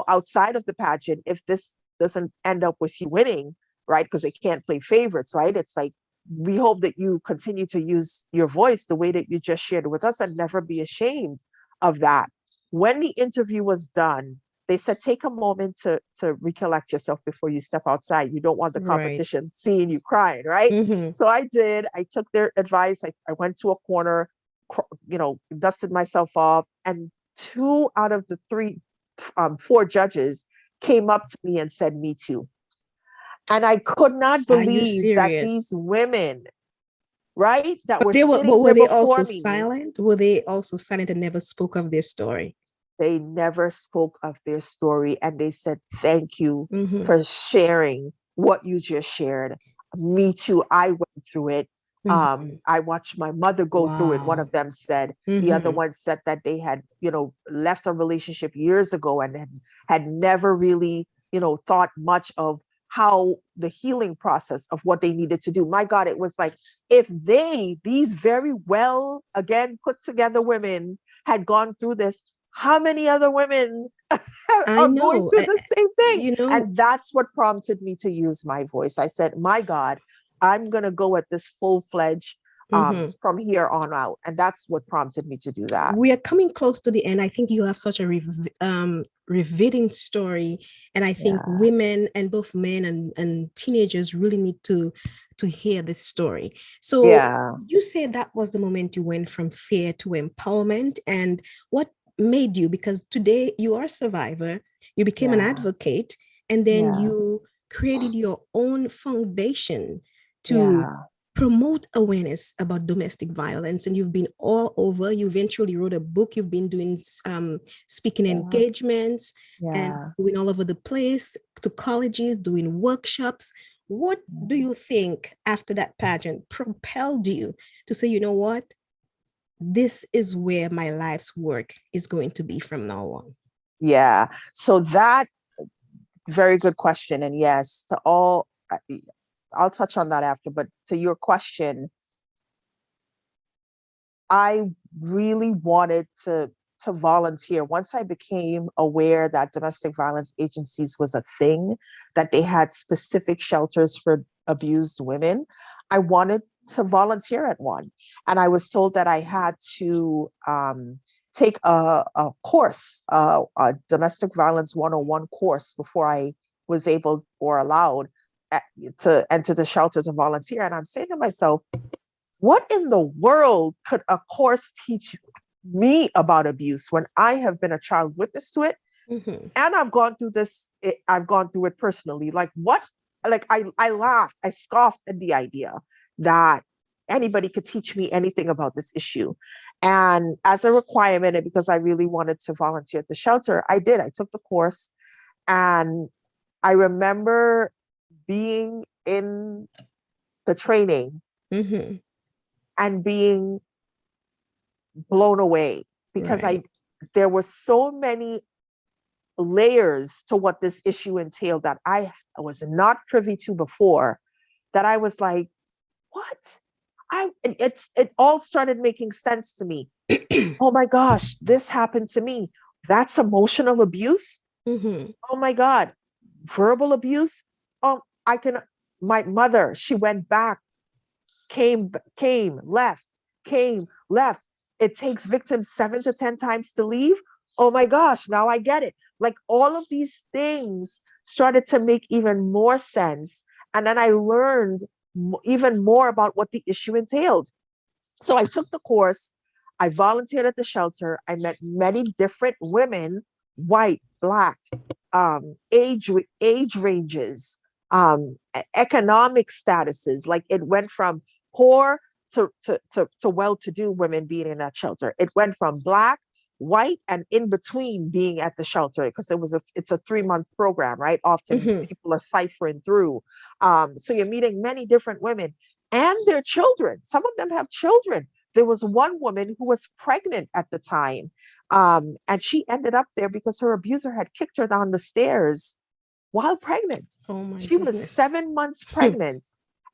outside of the pageant, if this doesn't end up with you winning, right? Because they can't play favorites, right? It's like, we hope that you continue to use your voice the way that you just shared with us and never be ashamed of that. When the interview was done, they said, take a moment to recollect yourself before you step outside. You don't want the Right. competition seeing you crying, right? Mm-hmm. So I did. I took their advice. I went to a corner, dusted myself off, and two out of the four judges came up to me and said, me too. And I could not Are you believe that serious? these women, right, that were But sitting were there they also before me, silent? Were they also silent and never spoke of their story? they never spoke of their story. And they said, thank you Mm-hmm. for sharing what you just shared. Me too. I went through it. Mm-hmm. I watched my mother go through it. One of Wow. them said. The other Mm-hmm. one said that they had, left a relationship years ago and had never really, thought much of how the healing process of what they needed to do. My God, it was like, if these very well, again, put together women had gone through this, how many other women I are going know. through the same thing? You know, And that's what prompted me to use my voice. I said, my God, I'm going to go at this full-fledged mm-hmm. from here on out. And that's what prompted me to do that. We are coming close to the end. I think you have such a riveting story, and I think Yeah. women and both men and teenagers really need to hear this story. So Yeah. you said that was the moment you went from fear to empowerment, and what made you? Because today you are a survivor, you became an Yeah. advocate, and then Yeah. you created your own foundation to Yeah. promote awareness about domestic violence, and you've been all over. You eventually wrote a book. You've been doing speaking Yeah. engagements and Yeah. going all over the place to colleges, doing workshops. What do you think after that pageant propelled you to say, you know what, this is where my life's work is going to be from now on? Yeah. So that very good question. And yes, to all, I'll touch on that after, but to your question, I really wanted to volunteer. Once I became aware that domestic violence agencies was a thing, that they had specific shelters for abused women, I wanted to volunteer at one. And I was told that I had to take a course, a domestic violence 101 course, before I was able or allowed to enter the shelter to volunteer. And I'm saying to myself, what in the world could a course teach me about abuse when I have been a child witness to it? Mm-hmm. And I've gone through it personally. Like, what? Like, I laughed, I scoffed at the idea that anybody could teach me anything about this issue. And as a requirement, and because I really wanted to volunteer at the shelter, I did. I took the course, and I remember being in the training Mm-hmm. and being blown away, because Right. there were so many layers to what this issue entailed that I was not privy to before, that I was like, what? It all started making sense to me. Oh my gosh, this happened to me. That's emotional abuse. Mm-hmm. Oh my God, verbal abuse. Oh, I can. My mother, she went back, came, left, came, left. It takes victims 7 to 10 times to leave. Oh my gosh, now I get it. Like, all of these things started to make even more sense. And then I learned even more about what the issue entailed. So I took the course, I volunteered at the shelter, I met many different women, white, black, age ranges, economic statuses. Like it went from poor to well-to-do women being in that shelter. It went from black, white, and in between being at the shelter, because it's a 3-month program, right? Often Mm-hmm. people are ciphering through. So you're meeting many different women and their children. Some of them have children. There was one woman who was pregnant at the time, and she ended up there because her abuser had kicked her down the stairs while pregnant. Oh my She was goodness. 7 months pregnant.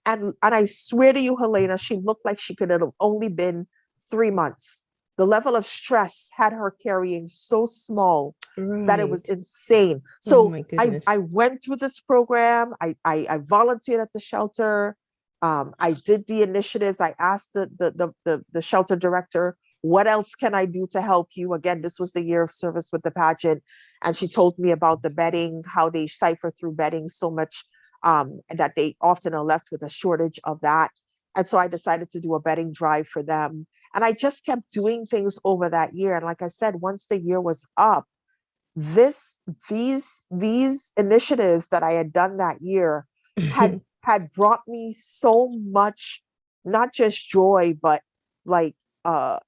And I swear to you, Helena, she looked like she could have only been 3 months. The level of stress had her carrying so small that it was Right. insane. Oh So my I goodness. went through this program. I volunteered at the shelter. I did the initiatives. I asked the shelter director, what else can I do to help you? Again, this was the year of service with the pageant. And she told me about the bedding, how they cipher through bedding so much, that they often are left with a shortage of that. And so I decided to do a bedding drive for them. And I just kept doing things over that year. And like I said, once the year was up, this these initiatives that I had done that year had brought me so much, not just joy, but like a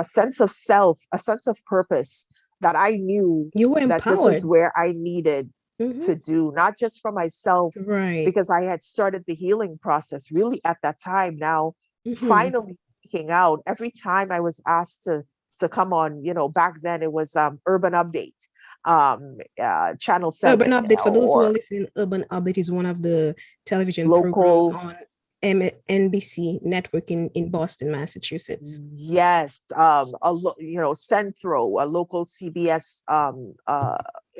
sense of self, a sense of purpose, that I knew You were that this is empowered. where I needed Mm-hmm. to do, not just for myself, Right. because I had started the healing process really at that time. Now, Mm-hmm. finally speaking out, every time I was asked to come on, back then it was Urban Update, Channel Urban 7, Update, for those who are or listening, Urban Update is one of the television programs local. on NBC network in Boston, Massachusetts. Yes, Centro, a local CBS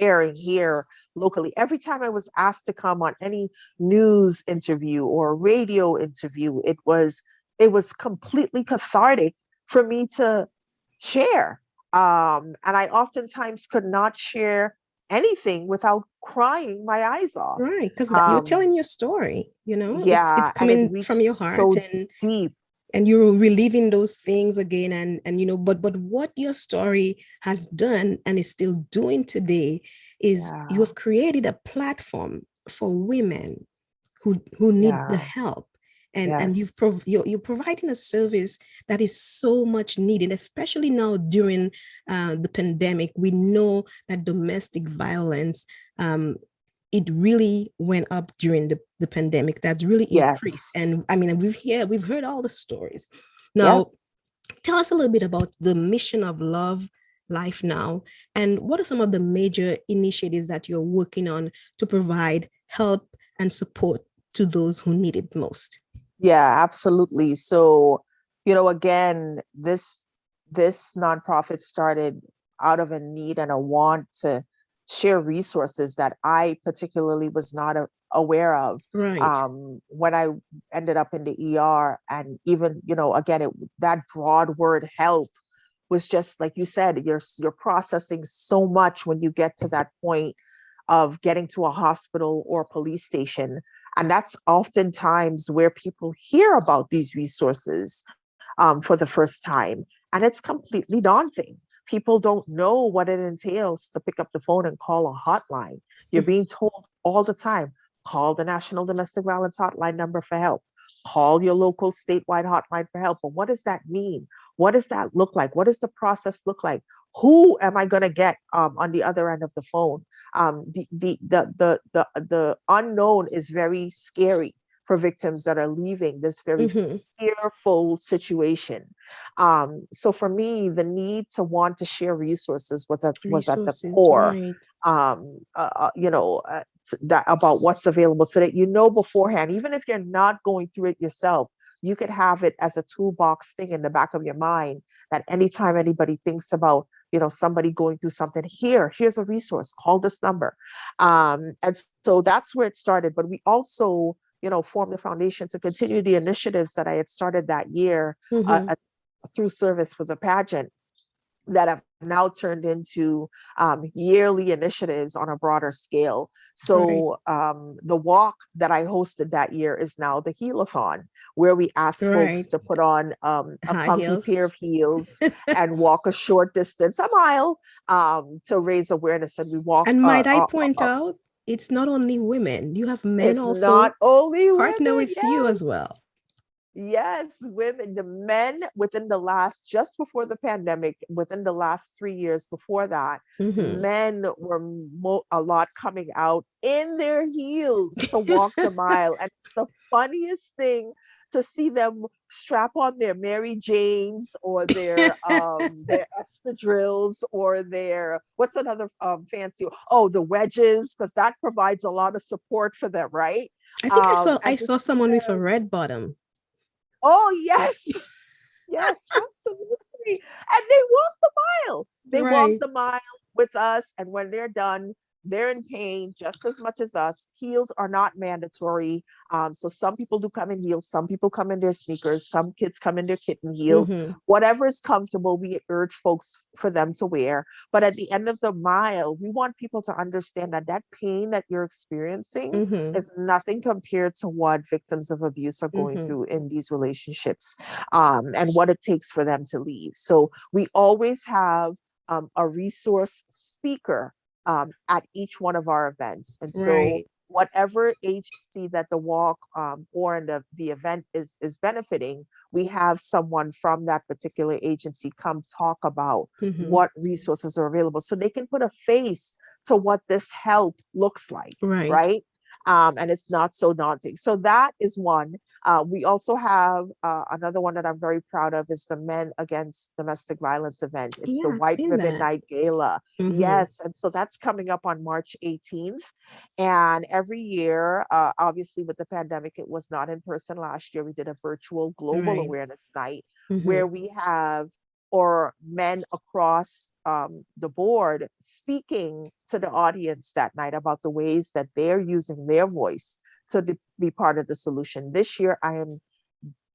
airing here locally. Every time I was asked to come on any news interview or radio interview, it was completely cathartic for me to share. And I oftentimes could not share anything without crying my eyes off. Right, because you're Um, telling your story, it's yeah, and it coming from your reached heart, so deep. and you're reliving those things again, and but what your story has done and is still doing today is you Yeah, have created a platform for women who need the yeah. help, and Yes. you're providing a service that is so much needed, especially now during the pandemic. We know that domestic violence, it really went up during the pandemic. That's really increased, Yes. and I mean, we've heard all the stories. Yep. Now, tell us a little bit about the mission of Love Life Now, and what are some of the major initiatives that you're working on to provide help and support to those who need it most? Yeah, absolutely. So, again, this nonprofit started out of a need and a want to share resources that I particularly was not aware of. Right. When I ended up in the ER, and even, again, that broad word help was just like you said, you're processing so much when you get to that point of getting to a hospital or police station. And that's oftentimes where people hear about these resources for the first time. And it's completely daunting. People don't know what it entails to pick up the phone and call a hotline. You're being told all the time, call the National Domestic Violence Hotline number for help. Call your local statewide hotline for help. But what does that mean? What does that look like? What does the process look like? Who am I going to get on the other end of the phone? The unknown is very scary for victims that are leaving this very Mm-hmm. fearful situation. So for me, the need to want to share resources was at the Resources, core. right. That about what's available, so that beforehand, even if you're not going through it yourself, you could have it as a toolbox thing in the back of your mind, that anytime anybody thinks about somebody going through something, here's a resource, call this number. And so that's where it started. But we also formed the foundation to continue the initiatives that I had started that year, Mm-hmm. through service for the pageant, that have now turned into yearly initiatives on a broader scale. Right. So the walk that I hosted that year is now the Healathon, where we ask folks Right. to put on a High comfy heels. pair of heels and walk a short distance, a mile, to raise awareness. And we walk And might I point out, it's not only women. You have men It's not also only partner women. with you as Yes. well. Yes, women, the men within the last, just before the pandemic, within the last 3 years before that, Mm-hmm. men were a lot coming out in their heels to walk the mile. And the funniest thing to see them strap on their Mary Janes or their espadrilles or their, what's another fancy, oh, the wedges, because that provides a lot of support for them, right? I think I And to saw see someone with a them, red bottom. oh yes, yes, absolutely. And they walk the mile. They walk Right. the mile with us. And when they're done, they're in pain just as much as us. Heels are not mandatory. So some people do come in heels, some people come in their sneakers, some kids come in their kitten heels. Mm-hmm. Whatever is comfortable, we urge folks for them to wear. But at the end of the mile, we want people to understand that that pain that you're experiencing Mm-hmm. is nothing compared to what victims of abuse are going Mm-hmm. through in these relationships, and what it takes for them to leave. So we always have a resource speaker at each one of our events. And so Right. whatever agency that the walk or in the event is benefiting, we have someone from that particular agency come talk about Mm-hmm. what resources are available so they can put a face to what this help looks like, Right. right? And it's not so daunting. So that is one. We also have another one that I'm very proud of is the Men Against Domestic Violence event. It's the Yeah, I've White seen Ribbon that. Night Gala. Mm-hmm. Yes, and so that's coming up on March 18th. And every year, obviously with the pandemic, it was not in person last year. We did a virtual global Right. awareness night Mm-hmm. where we have or men across the board speaking to the audience that night about the ways that they're using their voice to be part of the solution. This year, I am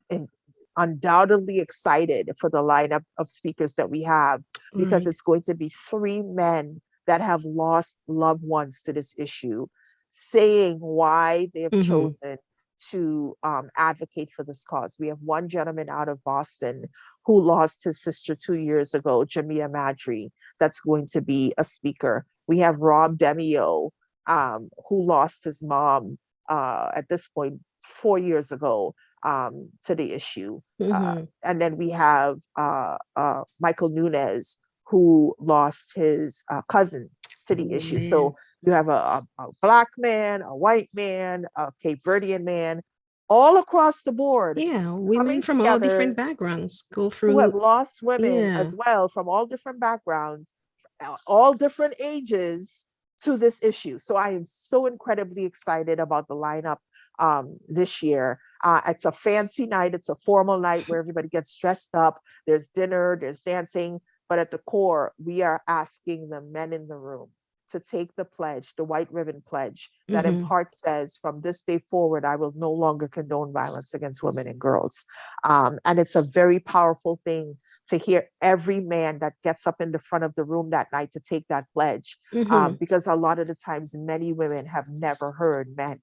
in, undoubtedly excited for the lineup of speakers that we have because Right. it's going to be three men that have lost loved ones to this issue, saying why they have Mm-hmm. chosen to advocate for this cause. We have one gentleman out of Boston who lost his sister 2 years ago, Jamia Madry, that's going to be a speaker. We have Rob Demio, who lost his mom at this point 4 years ago to the issue. Mm-hmm. And then we have Michael Nunez, who lost his cousin to the Oh issue. So man. you have a black man, a white man, a Cape Verdean man, all across the board Yeah, women coming from all different together backgrounds go who have through. lost women Yeah. as well from all different backgrounds, all different ages to this issue. So I am so incredibly excited about the lineup this year. It's a fancy night, it's a formal night where everybody gets dressed up. There's dinner, there's dancing, but at the core, we are asking the men in the room to take the pledge, the white ribbon pledge, that in Mm-hmm. part says, from this day forward, I will no longer condone violence against women and girls. And it's a very powerful thing to hear every man that gets up in the front of the room that night to take that pledge. Mm-hmm. Because a lot of the times, many women have never heard men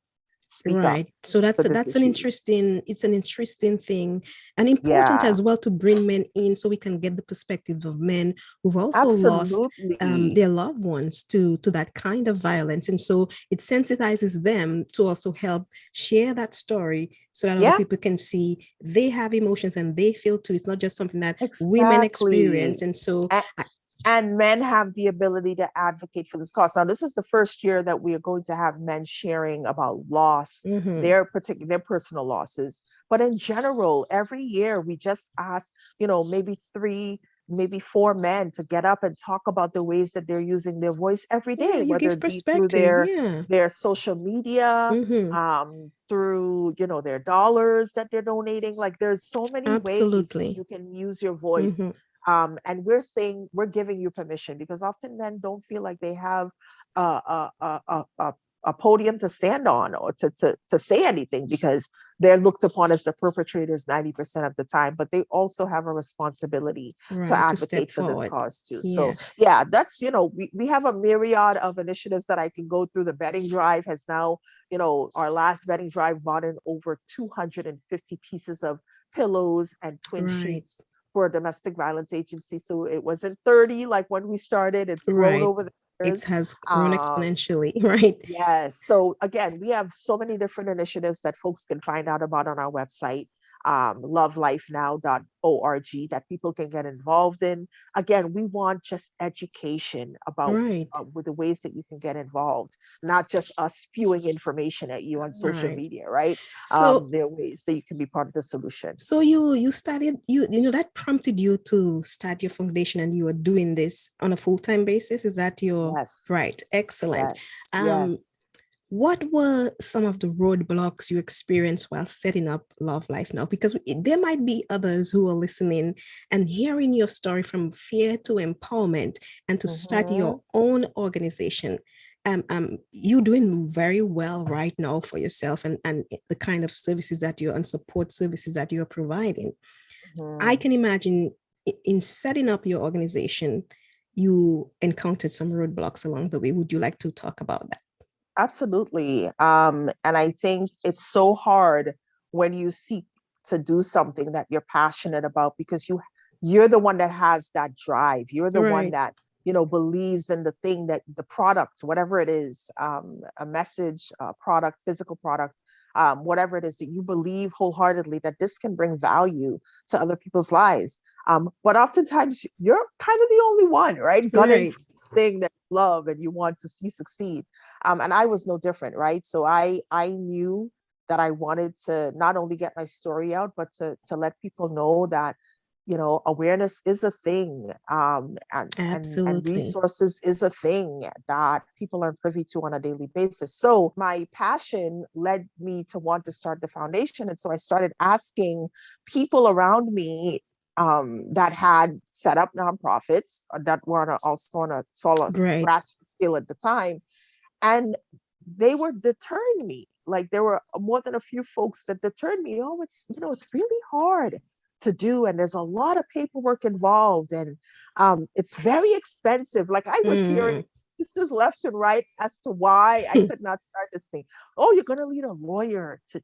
speak up Right. So for this that's an issue. interesting, it's an interesting thing and important Yeah, as well to bring men in so we can get the perspectives of men who've also lost absolutely. their loved ones to that kind of violence. And so it sensitizes them to also help share that story so that other Yeah, people can see they have emotions and they feel too. It's not just something that women experience. exactly. And so A- and men have the ability to advocate for this cause. Now, this is the first year that we are going to have men sharing about loss, mhm, their personal losses. But in general, every year we just ask, maybe three, maybe four men to get up and talk about the ways that they're using their voice every yeah, day, you whether give it be through perspective. Yeah. their social media, Hmm. through their dollars that they're donating. Like there's so many ways that Absolutely. you can use your voice, Hmm. and we're saying we're giving you permission because often men don't feel like they have a a podium to stand on or to say anything because they're looked upon as the perpetrators 90% of the time, but they also have a responsibility to Right. To step advocate for this forward. cause too. So Yeah. yeah, that's we have a myriad of initiatives that I can go through. The bedding drive has now, our last bedding drive brought in over 250 pieces of pillows and twin Right. sheets for a domestic violence agency. So it wasn't 30 like when we started. It's grown Right. over the It has grown Um, exponentially, right? Yes. So again, we have so many different initiatives that folks can find out about on our website, lovelifenow.org, that people can get involved in. Again, we want just education about Right, with the ways that you can get involved, not just us spewing information at you on social right. media, right? So There are ways that you can be part of the solution. so you started, you know, that prompted you to start your foundation, and you are doing this on a full-time basis. Is that your Yes. right? Excellent. Yes. Um, Yes. what were some of the roadblocks you experienced while setting up Love Life Now? Because there might be others who are listening and hearing your story from fear to empowerment and to start Mm-hmm. your own organization. You doing very well right now for yourself, and the kind of services that you're and support services that you're providing. I Mm-hmm. can imagine in setting up your organization, you encountered some roadblocks along the way. Would you like to talk about that? Absolutely. And I think it's so hard when you seek to do something that you're passionate about, because you're the one that has that drive. You're the one Right, that, believes in the thing, that the product, whatever it is, a message, a product, physical product, whatever it is that you believe wholeheartedly that this can bring value to other people's lives. But oftentimes you're kind of the only one, right? Gunning right. for the thing that you love and you want to see succeed. And I was no different, right? So I knew that I wanted to not only get my story out, but to let people know that, awareness is a thing, and Absolutely. resources is a thing that people are privy to on a daily basis. So my passion led me to want to start the foundation, and so I started asking people around me, that had set up nonprofits, that were also on a solo Right. grassroots scale at the time, and they were deterring me. Like, there were more than a few folks that deterred me. Oh, it's really hard to do, and there's a lot of paperwork involved, and it's very expensive. Like, I was hearing Mm, pieces left and right as to why I could not start this thing. Oh, you're going to need a lawyer to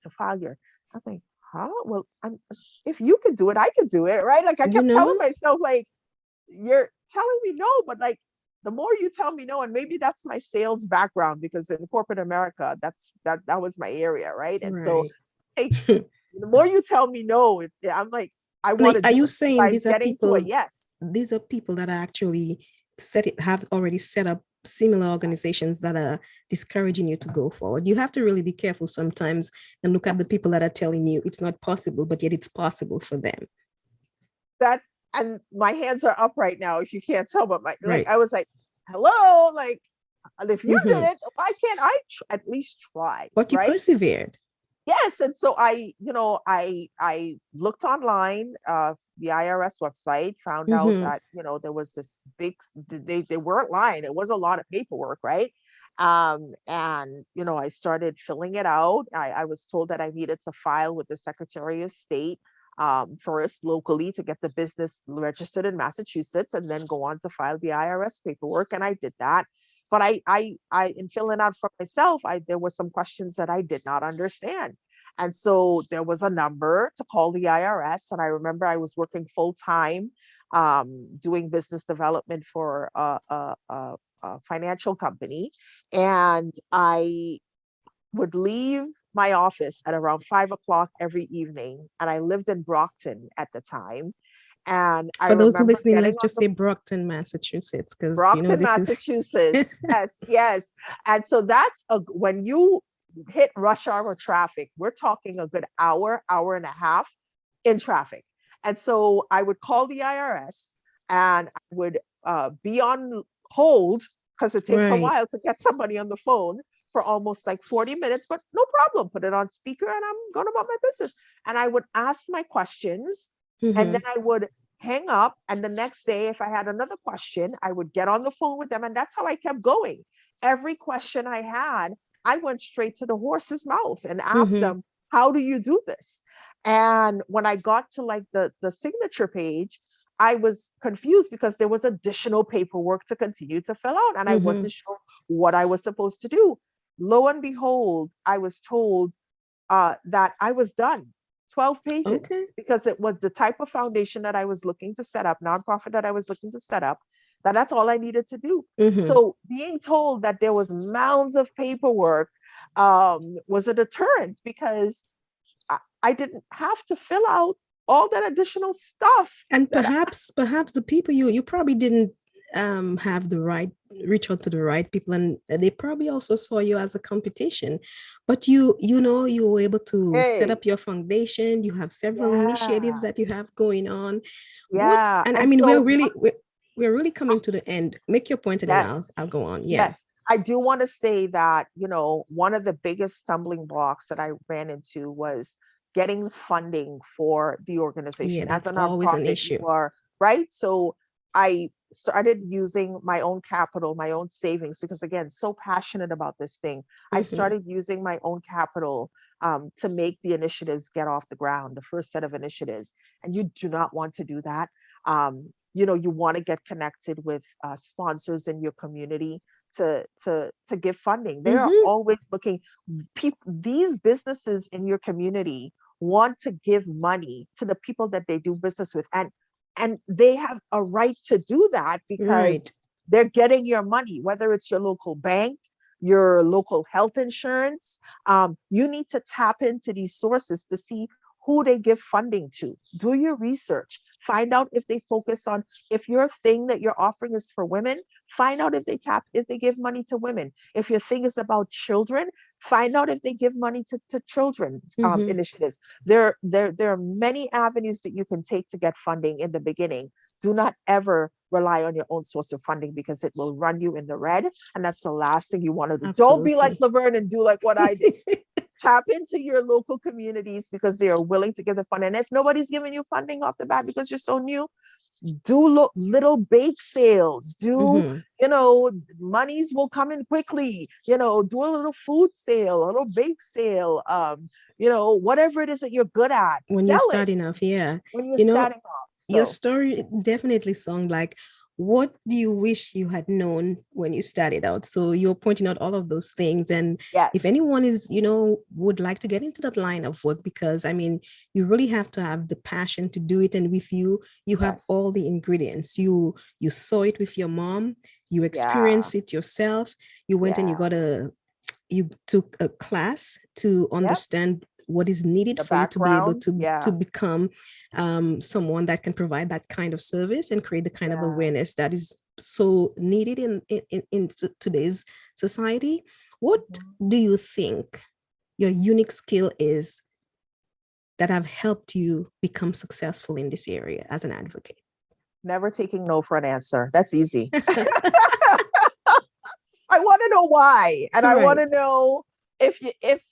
file your. I'm like, huh? Well, if you can do it, I can do it, right? Like, I you kept telling know, myself, like, you're telling me no, but like, the more you tell me no, and maybe that's my sales background, because in corporate America, that was my area, right? And so, right. hey, the more you tell me no, I'm like, I And want to are do you it saying by getting to a yes. these are people that are actually have already set up similar organizations that are discouraging you to go forward? You have to really be careful sometimes and look at the Yes. people that are telling you it's not possible, but yet it's possible for them. That, and my hands are up right now, if you can't tell, but my, like, Right. I was like, hello, like, if you did Mm-hmm. it, why can't I at least try, But you right? persevered. Yes, and so I looked online, the IRS website, found out Mm-hmm. that there was this big, they weren't lying, it was a lot of paperwork, right? And I started filling it out. I was told that I needed to file with the Secretary of State, first locally, to get the business registered in Massachusetts, and then go on to file the IRS paperwork, and I did that. But in filling out for myself, there were some questions that I did not understand. And so there was a number to call the IRS. And I remember I was working full time, doing business development for a financial company. And I would leave my office at around 5 o'clock every evening. And I lived in Brockton at the time. And I For those who remember listening, getting let's on just the say Brockton, Massachusetts, because Brockton, this is Massachusetts. Yes, yes. And so when you hit rush hour traffic, we're talking a good hour, hour and a half in traffic. And so I would call the IRS, and I would be on hold, because it takes a right. while to get somebody on the phone, for almost like 40 minutes, but no problem. Put it on speaker and I'm going about my business. And I would ask my questions, and then Mm-hmm. I would hang up. And the next day, if I had another question, I would get on the phone with them. And that's how I kept going. Every question I had, I went straight to the horse's mouth and asked Mm-hmm. them, how do you do this? And when I got to like the signature page, I was confused, because there was additional paperwork to continue to fill out. And I Mm-hmm. wasn't sure what I was supposed to do. Lo and behold, I was told that I was done. 12 pages, Okay. because it was the type of foundation that I was looking to set up, nonprofit that I was looking to set up. That's all I needed to do. Mm-hmm. So being told that there was mounds of paperwork was a deterrent because I didn't have to fill out all that additional stuff And that perhaps the people you probably didn't have the right reach out to the right people, and they probably also saw you as a competition. But you were able to set hey, up your foundation. You have several initiatives yeah, that you have going on. What yeah. and I And mean so we're really coming to the end. Make your point and then I'll yes, go on. Yeah. yes. I do want to say that, one of the biggest stumbling blocks that I ran into was getting funding for the Yeah, organization. As that's a always an nonprofit, you issue. are right. So I started using my own capital, my own savings, because again, so passionate about this thing. I Mm-hmm. started using my own capital to make the initiatives get off the ground, the first set of initiatives. And you do not want to do that. You want to get connected with sponsors in your community to give funding. They're Mm-hmm. always looking. People, these businesses in your community want to give money to the people that they do business with, and they have a right to do that because Right. they're getting your money, whether it's your local bank, your local health insurance. You need to tap into these sources to see who they give funding to. Do your research. Find out if they focus on, if your thing that you're offering is for women, find out if they give money to women. If your thing is about children, find out if they give money to children's Mm-hmm. initiatives. There are many avenues that you can take to get funding in the beginning. Do not ever rely on your own source of funding because it will run you in the red. And that's the last thing you want to do. Don't be like Absolutely. Lovern and do like what I did. Tap into your local communities because they are willing to give the fund. And if nobody's giving you funding off the bat because you're so new, do little bake sales. Do, Mm-hmm. monies will come in quickly. Do a little food sale, a little bake sale. Whatever it is that you're good at, When you're sell it starting off, yeah. when you're You know, starting off. your So story definitely sound like what do you wish you had known when you started out? So you're pointing out all of those things. And if yes, anyone is, would like to get into that line of work, because I mean, you really have to have the passion to do it. And with you, you have yes, all the ingredients. You saw it with your mom, you yeah, experienced it yourself, you went and yeah, you took a class to yep. understand what is needed The for you to be able background, to yeah, become someone that can provide that kind of service and create the kind of yeah. awareness that is so needed in today's society. What Mhm. do you think your unique skill is that have helped you become successful in this area as an advocate? Never taking no for an answer. That's easy. I want to know why, and I want Right. to know if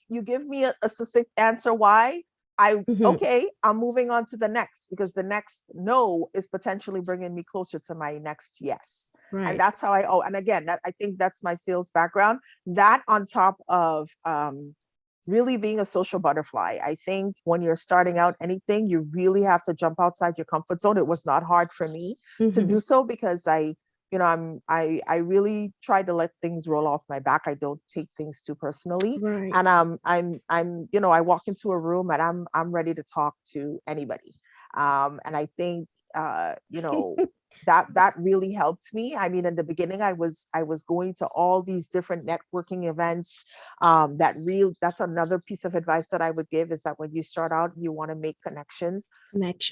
you give me a succinct answer why. Mhm. Okay, I'm moving on to the next because the next no is potentially bringing me closer to my next yes, and Right. that's how I. Oh, and again, that I think that's my sales background. That on top of really being a social butterfly. I think when you're starting out anything, you really have to jump outside your comfort zone. It was not hard for me to do Mhm. so because I really try to let things roll off my back. I don't take things too personally. Right. And I walk into a room and I'm ready to talk to anybody. And I think that really helped me. I mean, in the beginning, I was going to all these different networking events. That's another piece of advice that I would give is that when you start out, you want to make connections.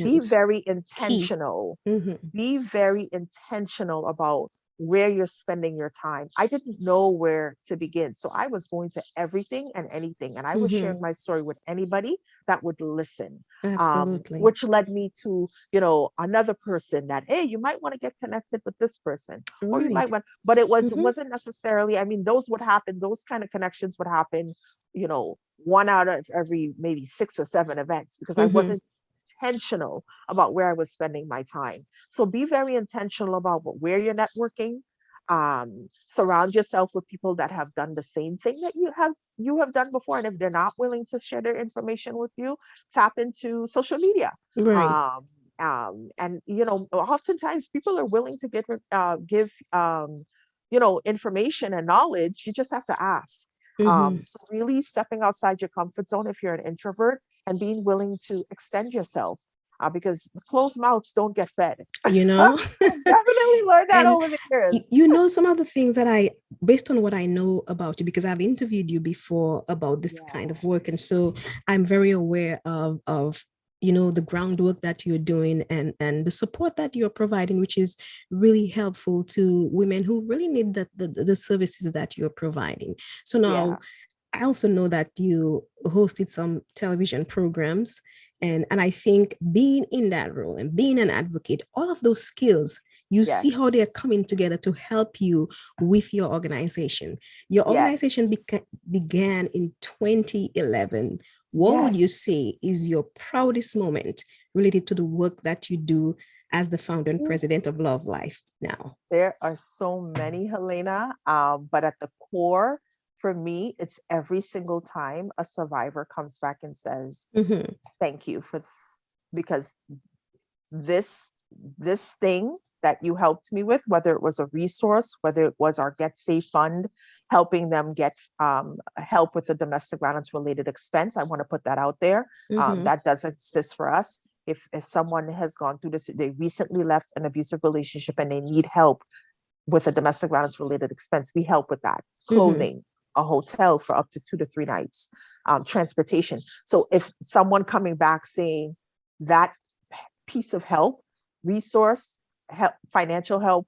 Be Connections. very Key. intentional. Mhm. Be very intentional about where you're spending your time. I didn't know where to begin. So I was going to everything and anything. And I was Mhm. sharing my story with anybody that would listen, Absolutely. which led me to, another person that, hey, you might want to get connected with this person. Or you might Right. want, but Mhm. wasn't necessarily, I mean, those would happen, those kind of connections would happen, one out of every maybe 6 or 7 events because I Mhm. wasn't intentional about where I was spending my time. So be very intentional about where you're networking. Surround yourself with people that have done the same thing that you have done before. And if they're not willing to share their information with you, tap into social media. Right. And oftentimes people are willing to give information and knowledge. You just have to ask. Mhm. So really stepping outside your comfort zone if you're an introvert and being willing to extend yourself. because closed mouths don't get fed. You I've know? definitely learned that And over the years. you know, some of the things that based on what I know about you, because I've interviewed you before about this kind Yeah. of work, and so I'm very aware of the groundwork that you're doing and the support that you're providing, which is really helpful to women who really need the services that you're providing. So now Yeah. I also know that you hosted some television programs, and I think being in that role and being an advocate, all of those skills, you see Yes. how they're coming together to help you with your organization. Your organization Yes. began in 2011. What would you Yes. say is your proudest moment related to the work that you do as the founder and Ooh, president of Love Life now? there are so many, Helena. But at the core, for me, it's every single time a survivor comes back and says, Mm-hmm. thank you because this this thing that you helped me with, whether it was a resource, whether it was our Get Safe Fund, helping them get help with the domestic violence related expense. I want to put that out there. Mm-hmm. That does exist for us. If someone has gone through this, they recently left an abusive relationship and they need help with a domestic violence related expense, we help with that. Mm-hmm. Clothing, a hotel for up to 2 to 3 nights, transportation. So if someone coming back saying that piece of help, resource, help, financial help,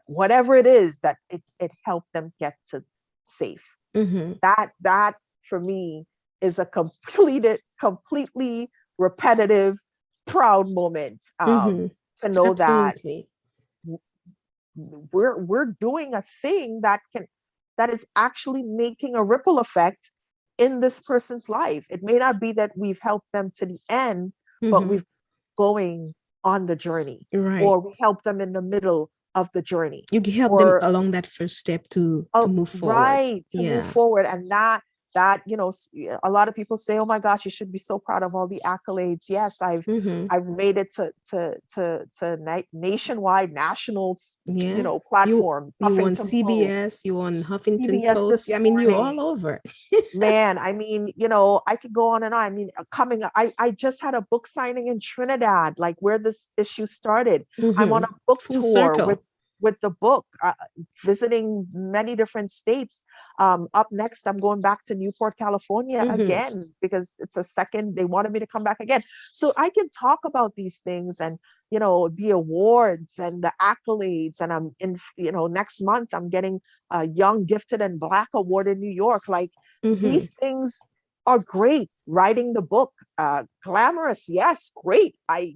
whatever it is that it helped them get to safe. Mm-hmm. That for me is a completely repetitive, proud moment, Mm-hmm. to know that Absolutely. we're doing a thing that is actually making a ripple effect in this person's life. It may not be that we've helped them to the end, but Mm-hmm. we've going on the journey, Right. or we help them in the middle of the journey, You can help them or along that first step to oh, move forward. right, to move Yeah. forward. And that a lot of people say, oh my gosh, you should be so proud of all the accolades. Yes, Mm-hmm. I've made it to nationwide, national, Yeah. You platforms, you on Huffington Post, CBS, you on Huffington CBS Post. This I mean, you all Morning. over. Man, I mean, I could go on and on. I mean, I just had a book signing in Trinidad, like where this issue started. I'm on Mm-hmm. a book Full tour circle. with the book, visiting many different states. Up next, I'm going back to Newport, California Mm-hmm. again because it's a second. They wanted me to come back again, so I can talk about these things and the awards and the accolades. And I'm in, next month I'm getting a Young, Gifted, and Black award in New York. Like Mm-hmm. these things are great. Writing the book, glamorous, yes, great. A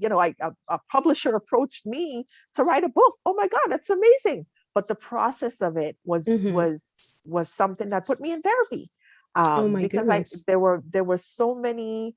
publisher approached me to write a book. Oh my God, that's amazing. But the process of it was Mm-hmm. something that put me in therapy, Oh my because I goodness. there were so many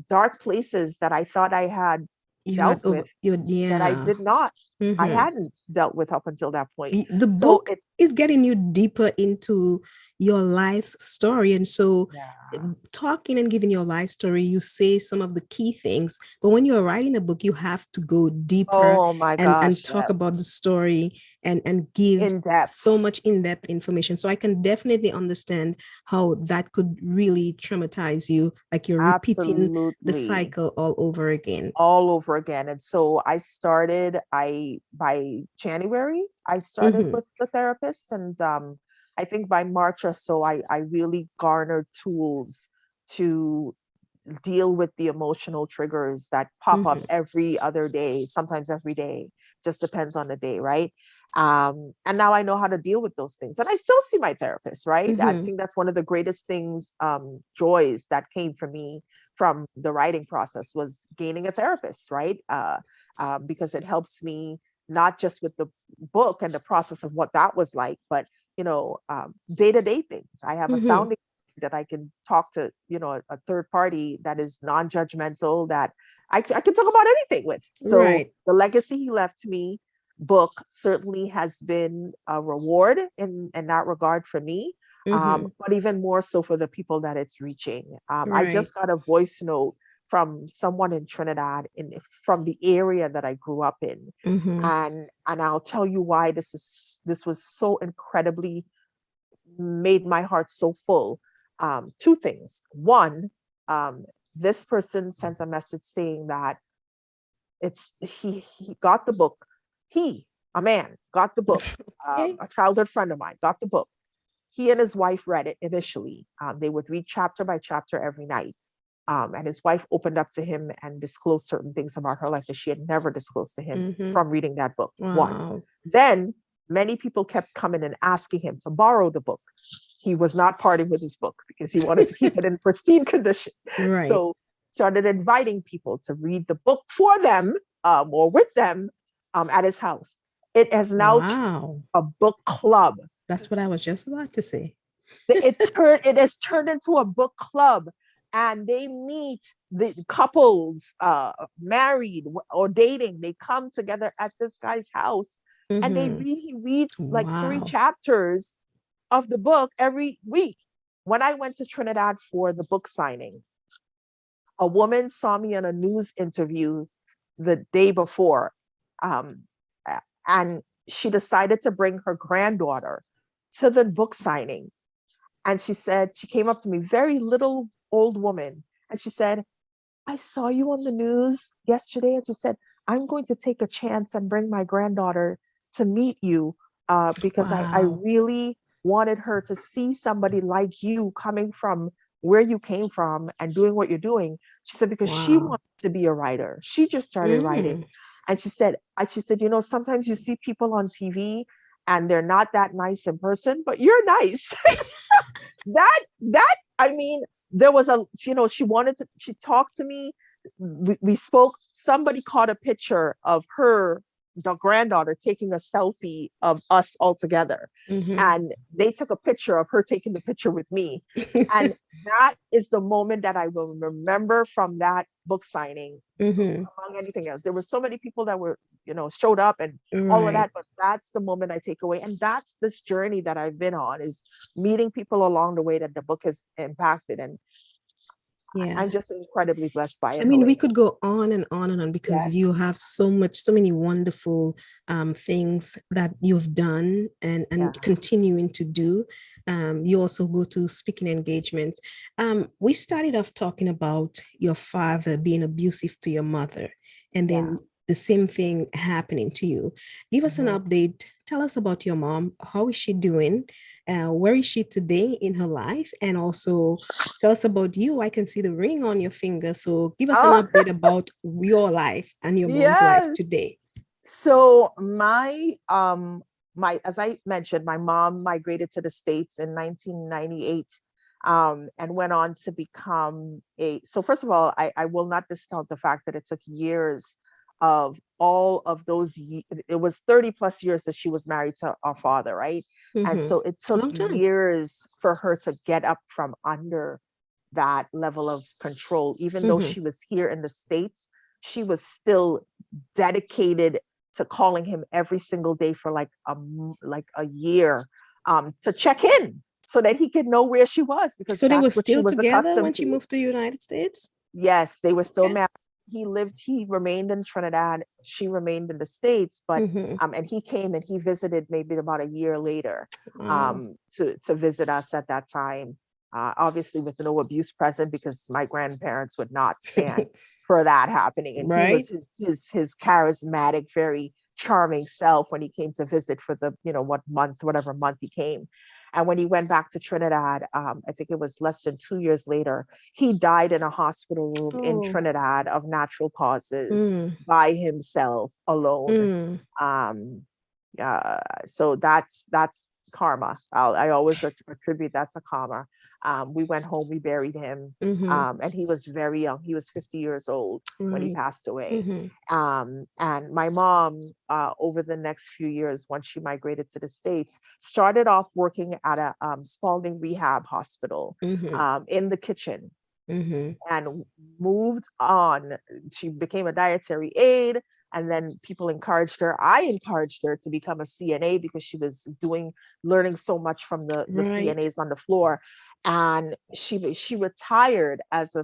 dark places that I thought I had You dealt had over with your that I yeah. did not. I Mm-hmm. hadn't dealt with up until that point. The So book it, is getting you deeper into your life's story. And so, yeah. talking and giving your life story, you say some of the key things. But when you're writing a book, you have to go deeper Oh my and gosh, talk about the yes. story and give In so depth. much in-depth information. So I can definitely understand how that could really traumatize you, like you're repeating the Absolutely. cycle all over again. All over again. And so I by January, I started Mm-hmm. with the therapist. And I think by March or so, I really garnered tools to deal with the emotional triggers that pop up Mm-hmm. every other day, sometimes every day, just depends on the day, right? And now I know how to deal with those things. And I still see my therapist, right? I Mm-hmm. think that's one of the greatest things, joys that came for me from the writing process was gaining a therapist, right? Because it helps me not just with the book and the process of what that was like, but day-to-day things. I have a Mm-hmm. sounding that I can talk to, a third party that is non-judgmental, that I can talk about anything with. So Right. the legacy he left me book certainly has been a reward in that regard for me, Mm-hmm. but even more so for the people that it's reaching. I Right. just got a voice note from someone in Trinidad, from the area that I grew up in, Mm-hmm. and I'll tell you why this was so incredibly made my heart so full. Two things. One, um, this person sent a message saying that he got the book. A man, got the book. Okay. A childhood friend of mine got the book. He and his wife read it initially. They would read chapter by chapter every night. And his wife opened up to him and disclosed certain things about her life that she had never disclosed to him Mm-hmm. from reading that book. One. Wow. Then many people kept coming and asking him to borrow the book. He was not parting with his book because he wanted to keep it in pristine condition. Right. So started inviting people to read the book for them, or with them, at his house. It has now turned Wow. a book club. That's what I was just about to say. It has turned into a book club, and they meet the couples, married or dating. They come together at this guy's house, and Mm-hmm. he reads like 3 Wow. chapters of the book every week. When I went to Trinidad for the book signing, a woman saw me in a news interview the day before, um, and she decided to bring her granddaughter to the book signing. And she came up to me, very little old woman, and she said, I saw you on the news yesterday. And she said, I'm going to take a chance and bring my granddaughter to meet you, because I Wow. really wanted her to see somebody like you coming from where you came from and doing what you're doing. She said, because she Wow. wants to be a writer. She just started writing. Mm. And she said, sometimes you see people on TV and they're not that nice in person, but you're nice. that I mean, there was she talked to me. We spoke. Somebody caught a picture of the granddaughter taking a selfie of us all together, Mm-hmm. and they took a picture of her taking the picture with me. And that is the moment that I will remember from that book signing, Mm-hmm. among anything else. There were so many people that were, showed up and all of Right. that, but that's the moment I take away. And that's this journey that I've been on, is meeting people along the way that the book has impacted. And Yeah. I'm just incredibly blessed by I it, mean, we Helena. could go on and on and on because you Yes. have so many wonderful things that you've done Yeah. and continuing to do. You also go to speaking engagements. We started off talking about your father being abusive to your mother, and Yeah. then the same thing happening to you. Give us an Mhm. update. Tell us about your mom. How is she doing? Where is she today in her life? And also tell us about you. I can see the ring on your finger. So give us an Oh, update about your life and your mom's life yes. today. So my as I mentioned, my mom migrated to the States in 1998, and went on to become so first of all, I will not discount the fact that it took years of all of those it was 30 plus years that she was married to our father, right? And Mm-hmm. so it took Long time. years for her to get up from under that level of control. Even though Mm-hmm. she was here in the States, she was still dedicated to calling him every single day for like a year, to check in so that he could know where she was, because So they were that's what she still was together accustomed when she to. moved to the United States? Yes, they were still Okay. married. He remained in Trinidad. She remained in the States, but Mm-hmm. and he came and he visited maybe about a year later, Wow. to visit us at that time. Obviously, with no abuse present, because my grandparents would not stand for that happening. And he was Right? his charismatic, very charming self when he came to visit for the whatever month he came. And when he went back to Trinidad, I think it was less than 2 years later, he died in a hospital room in Oh. Trinidad of natural causes, Mm. by himself alone. Mm. Um, so that's karma. I always attribute that to karma. We went home, we buried him, Mm-hmm. and he was very young. He was 50 years old when he Right. passed away. Mm-hmm. And my mom, over the next few years, once she migrated to the States, started off working at a Spalding rehab hospital, Mm-hmm. in the kitchen, Mm-hmm. and moved on. She became a dietary aide, and then people encouraged her. I encouraged her to become a CNA because she was learning so much from the Right. CNAs on the floor. And she retired as a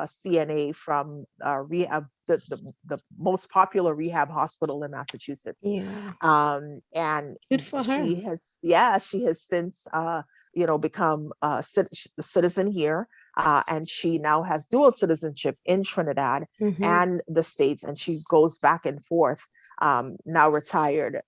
CNA from rehab, the most popular rehab hospital in Massachusetts. Yeah. And Good for her. she has since become a citizen here. and she now has dual citizenship in Trinidad Mm-hmm. and the States, and she goes back and forth. Now retired.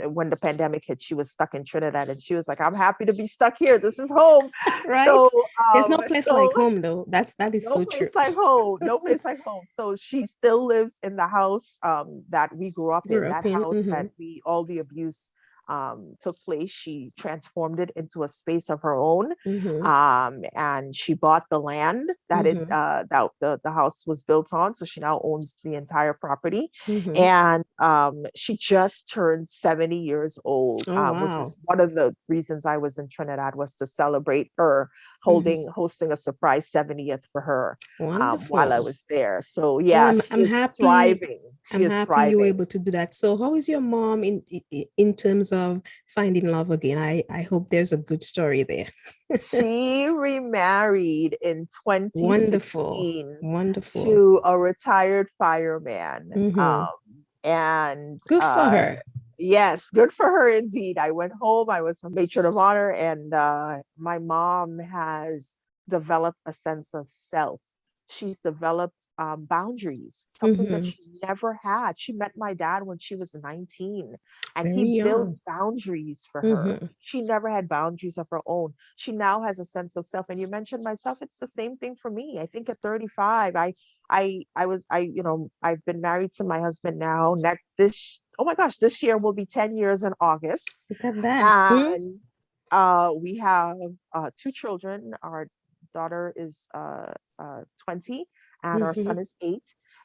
When the pandemic hit, she was stuck in Trinidad, and she was like, "I'm happy to be stuck here. This is home." Right. So, There's no place like so home, though. That is no so place true. like home. No place like home. So she still lives in the house that we grew up in. Grew up That in. house Mm-hmm. that we all the abuse took place. She transformed it into a space of her own, Mm-hmm. and she bought the land that Mm-hmm. the house was built on. So she now owns the entire property, Mm-hmm. and she just turned 70 years old, Oh, which is wow. one of the reasons I was in Trinidad, was to celebrate her, Mm-hmm. hosting a surprise 70th for her while I Wonderful. was there. So Well, yeah, she I'm is happy. thriving. She I'm is happy you were thriving. able to do that. So, how is your mom in terms of finding love again? I hope there's a good story there. She remarried in Wonderful. 2016 Wonderful. to a retired fireman. Mm-hmm. And Good for her. yes, good for her indeed. I went home, I was a matron of honor, and my mom has developed a sense of self. She's developed boundaries, something that Mm-hmm. she never had. She met my dad when she was 19, and he Very built young. boundaries for her. Mm-hmm. She never had boundaries of her own. She now has a sense of self. And you mentioned myself, it's the same thing for me. I think at 35, I've been married to my husband now. Oh my gosh, this year will be 10 years in August. Look at that. Hmm? And we have two children. Our daughter is 20 and our Mm-hmm. son is 8.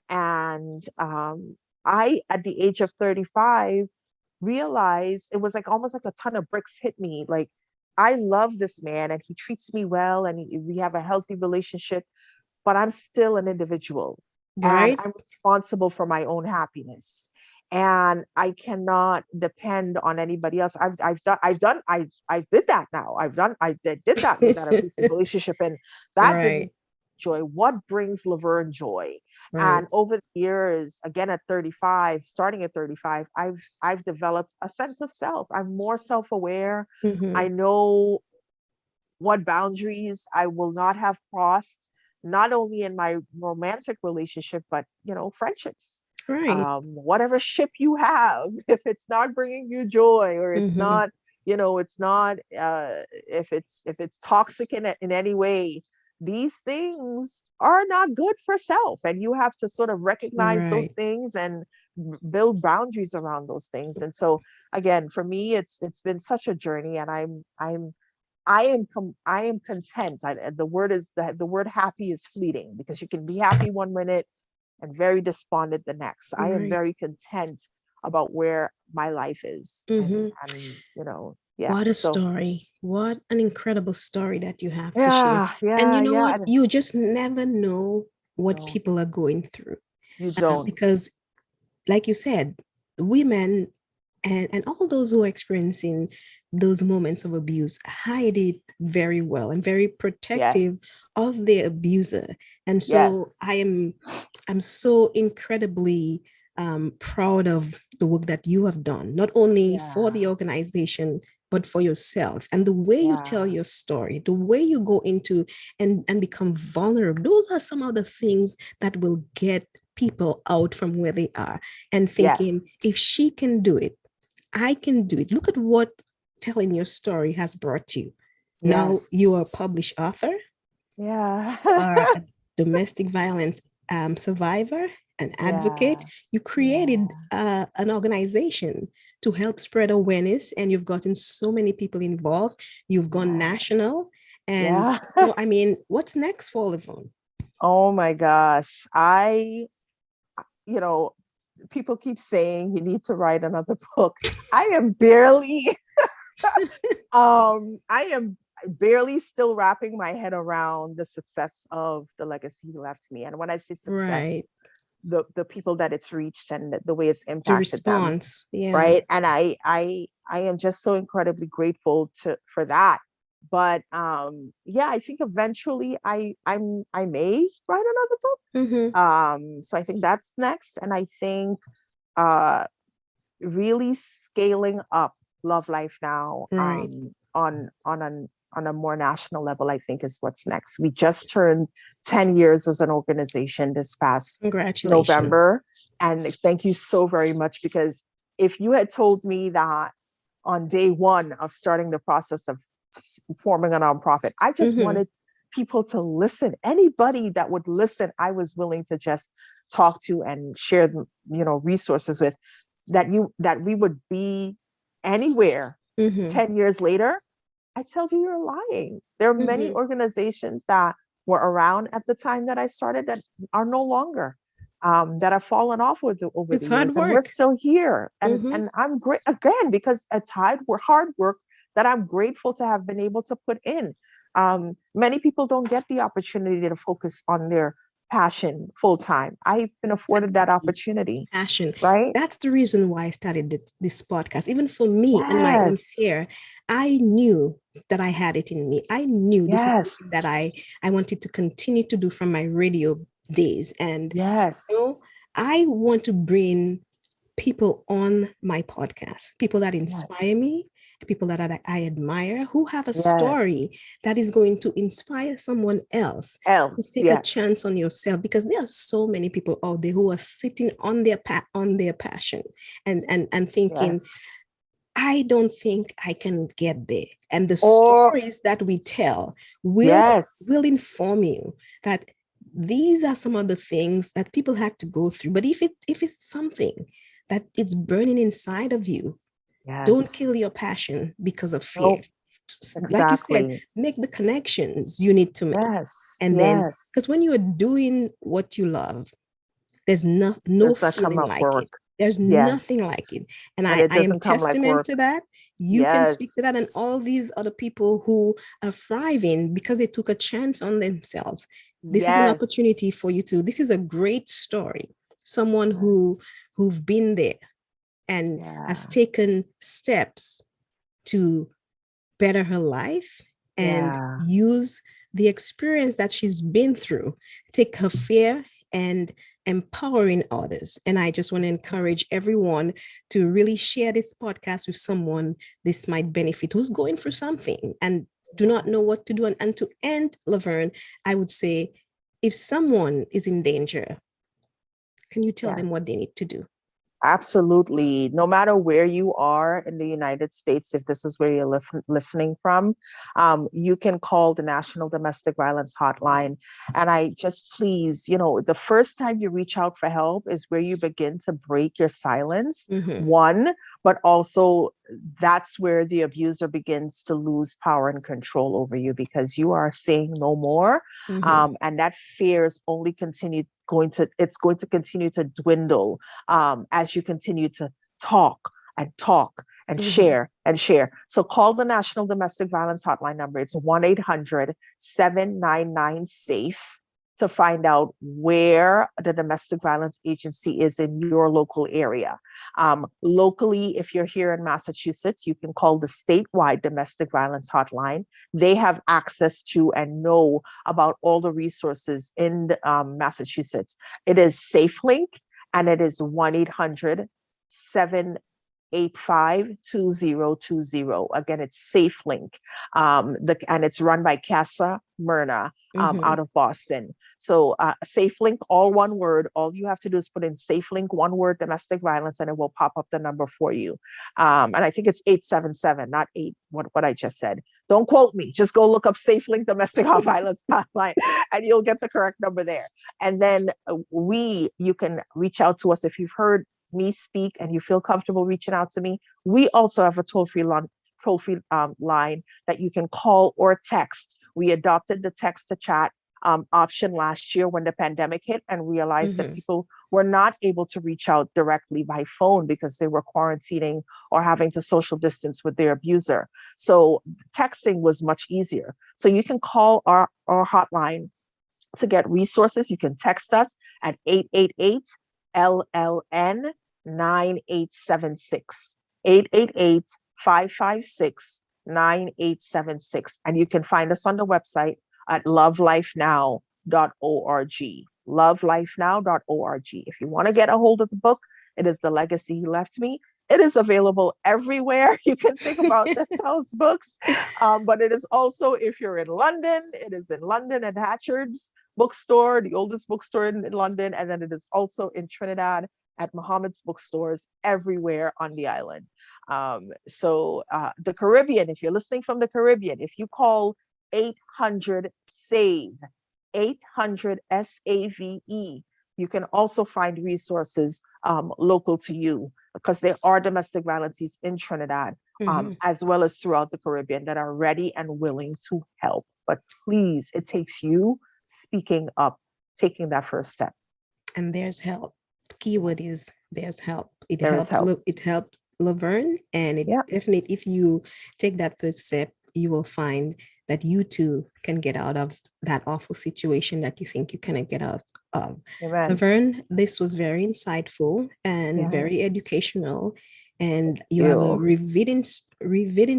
And I, at the age of 35, realized it was like almost like a ton of bricks hit me. Like, I love this man and he treats me well, and we have a healthy relationship, but I'm still an individual and Right? I'm responsible for my own happiness. And I cannot depend on anybody else. I did that now. I did that with that abusive relationship, and that didn't Right. joy. What brings Lovern joy? Right. And over the years, again at 35, starting at 35, I've developed a sense of self. I'm more self-aware. Mm-hmm. I know what boundaries I will not have crossed, not only in my romantic relationship, but friendships. Right. Whatever ship you have, if it's not bringing you joy, or it's Mm-hmm. not, it's not, if it's toxic in any way, these things are not good for self, and you have to sort of recognize those Right. things and build boundaries around those things. And so again, for me, it's been such a journey, and I am content. The word happy is fleeting, because you can be happy one minute and very despondent the next. I am Right. very content about where my life is, Mm-hmm. and yeah. What a So story. What an incredible story that you have to share. yeah, And you yeah, know yeah. what? And You just never know what no, people are going through. you don't. Because, like you said, women and all those who are experiencing those moments of abuse hide it very well and very protective Yes, of their abuser. And so yes, I'm so incredibly proud of the work that you have done, not only for yeah, the organization, but for yourself. And the way you tell yeah, your story, the way you go into and become vulnerable, those are some of the things that will get people out from where they are and thinking, if yes, she can do it, I can do it. Look at what telling your story has brought you. Now you are a yes, published author, yeah, you are a domestic violence survivor, an yeah, advocate. You created yeah, an organization to help spread awareness, and you've gotten so many people involved. You've gone yeah, national. And, yeah. I mean, what's next for Livon? Oh my gosh. You know, People keep saying you need to write another book. I am barely, I am barely still wrapping my head around the success of the legacy he left me. And when I say success, Right. the people that it's reached and the way it's The impacted them, response. Yeah. right? And I am just so incredibly grateful to for that. But yeah, I think eventually I may write another book. Mm-hmm. So I think that's next. And I think uh really scaling up Love Life Now Right. on on a more national level, I think is what's next. We just turned 10 years as an organization this past Congratulations. November. And thank you so very much, because if you had told me that on day one of starting the process of forming a nonprofit, I just Mm-hmm. wanted people to listen. Anybody that would listen, I was willing to just talk to and share the, resources with, that we would be anywhere Mm-hmm. 10 years later. I tell you, you're lying. There are many Mm-hmm. organizations that were around at the time that I started that are no longer, that have fallen off over It's the hard years, and we're work. still here. And Mm-hmm. and I'm great again, because it's hard work that I'm grateful to have been able to put in. Many people don't get the opportunity to focus on their passion full time. I've been afforded that opportunity, Passion. right? That's the reason why I started this podcast. Even for me in my own Yes, sphere, I knew that I had it in me. I knew this is something that yes, I wanted to continue to do from my radio days. And you know, yes, I want to bring people on my podcast, people that inspire yes, me, people that I admire, who have a story yes. that is going to inspire someone else to Else, take a yes, chance on yourself, because there are so many people out there who are sitting on their passion and thinking, yes. I don't think I can get there. And the Or stories that we tell will yes, inform you that these are some of the things that people had to go through. But if it's something that it's burning inside of you, don't yes. kill your passion because of fear. Nope, Like you said, exactly. make the connections you need to make. Yes, And then, because yes. when you are doing what you love, there's no Does not come feeling up like it. work. There's nothing Yes. like it. And And I, it I am doesn't come like testament work. to that. You can speak to Yes. that, and all these other people who are thriving because they took a chance on themselves. This is an opportunity Yes. for you to. This is a great story. Someone Yes. who've been there and has Yeah. taken steps to better her life and Yeah. use the experience that she's been through, take her fear and empowering others. And I just want to encourage everyone to really share this podcast with someone this might benefit, who's going through something and do not know what to do. And to end, Laverne, I would say, if someone is in danger, can you tell them what Yes. they need to do? Absolutely. No matter where you are in the United States, if this is where you're listening from, you can call the National Domestic Violence Hotline. And I just please, the first time you reach out for help is where you begin to break your silence, Mm-hmm. one, but also that's where the abuser begins to lose power and control over you, because you are saying no more. Mm-hmm. And that fear is only it's going to continue to dwindle, as you continue to talk and talk and Mm-hmm. share and share. So call the National Domestic Violence Hotline number. It's 1-800-799-SAFE to find out where the domestic violence agency is in your local area. Locally, if you're here in Massachusetts, you can call the statewide domestic violence hotline. They have access to and know about all the resources in Massachusetts. It is SafeLink, and it is 1-800-785-2020. Again, it's SafeLink. And it's run by Casa Myrna, Mm-hmm. out of Boston. So SafeLink, all one word. All you have to do is put in SafeLink, one word, domestic violence, and it will pop up the number for you. And I think it's 877, not eight, what I just said. Don't quote me. Just go look up SafeLink Domestic Violence Hotline, and you'll get the correct number there. And then you can reach out to us if you've heard me speak and you feel comfortable reaching out to me. We also have a toll-free line that you can call or text. We adopted the text to chat option last year when the pandemic hit, and realized that Mm-hmm. people were not able to reach out directly by phone because they were quarantining or having to social distance with their abuser. So texting was much easier. So you can call our hotline to get resources. You can text us at 888 LLN 9876, 888 556 9876. And you can find us on the website at lovelifenow.org. Lovelifenow.org. If you want to get a hold of the book, it is The Legacy He Left Me. It is available everywhere. You can think about this house books, but it is also, if you're in London, it is in London at Hatchard's bookstore, the oldest bookstore in London, and then it is also in Trinidad at Muhammad's bookstores everywhere on the island. The Caribbean, if you're listening from the Caribbean, if you call 800 SAVE, 800 SAVE, you can also find resources local to you, because there are domestic violences in Trinidad, as well as throughout the Caribbean, that are ready and willing to help. But please, it takes you speaking up, taking that first step. And there's help. Keyword is there's help. There is help. It helped Lovern, and it definitely, if you take that first step, you will find that you too can get out of that awful situation that you think you cannot get out of. Amen. Lovern, this was very insightful and very educational, and you have a riveting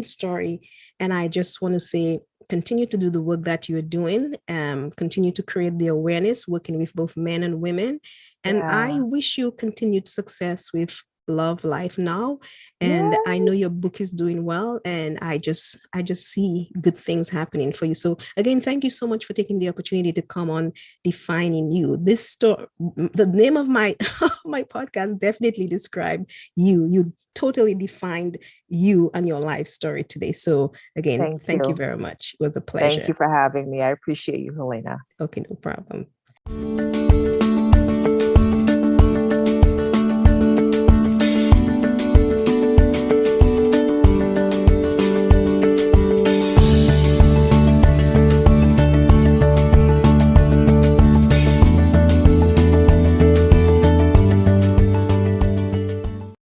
story. And I just want to say, continue to do the work that you're doing, continue to create the awareness, working with both men and women. And I wish you continued success with Love Life Now. And I know your book is doing well, and I just see good things happening for you. So again, thank you so much for taking the opportunity to come on Defining You. This story, the name of my my podcast definitely described you. You totally defined you and your life story today. So again, thank you very much. It was a pleasure. Thank you for having me. I appreciate you, Helena. Okay, no problem.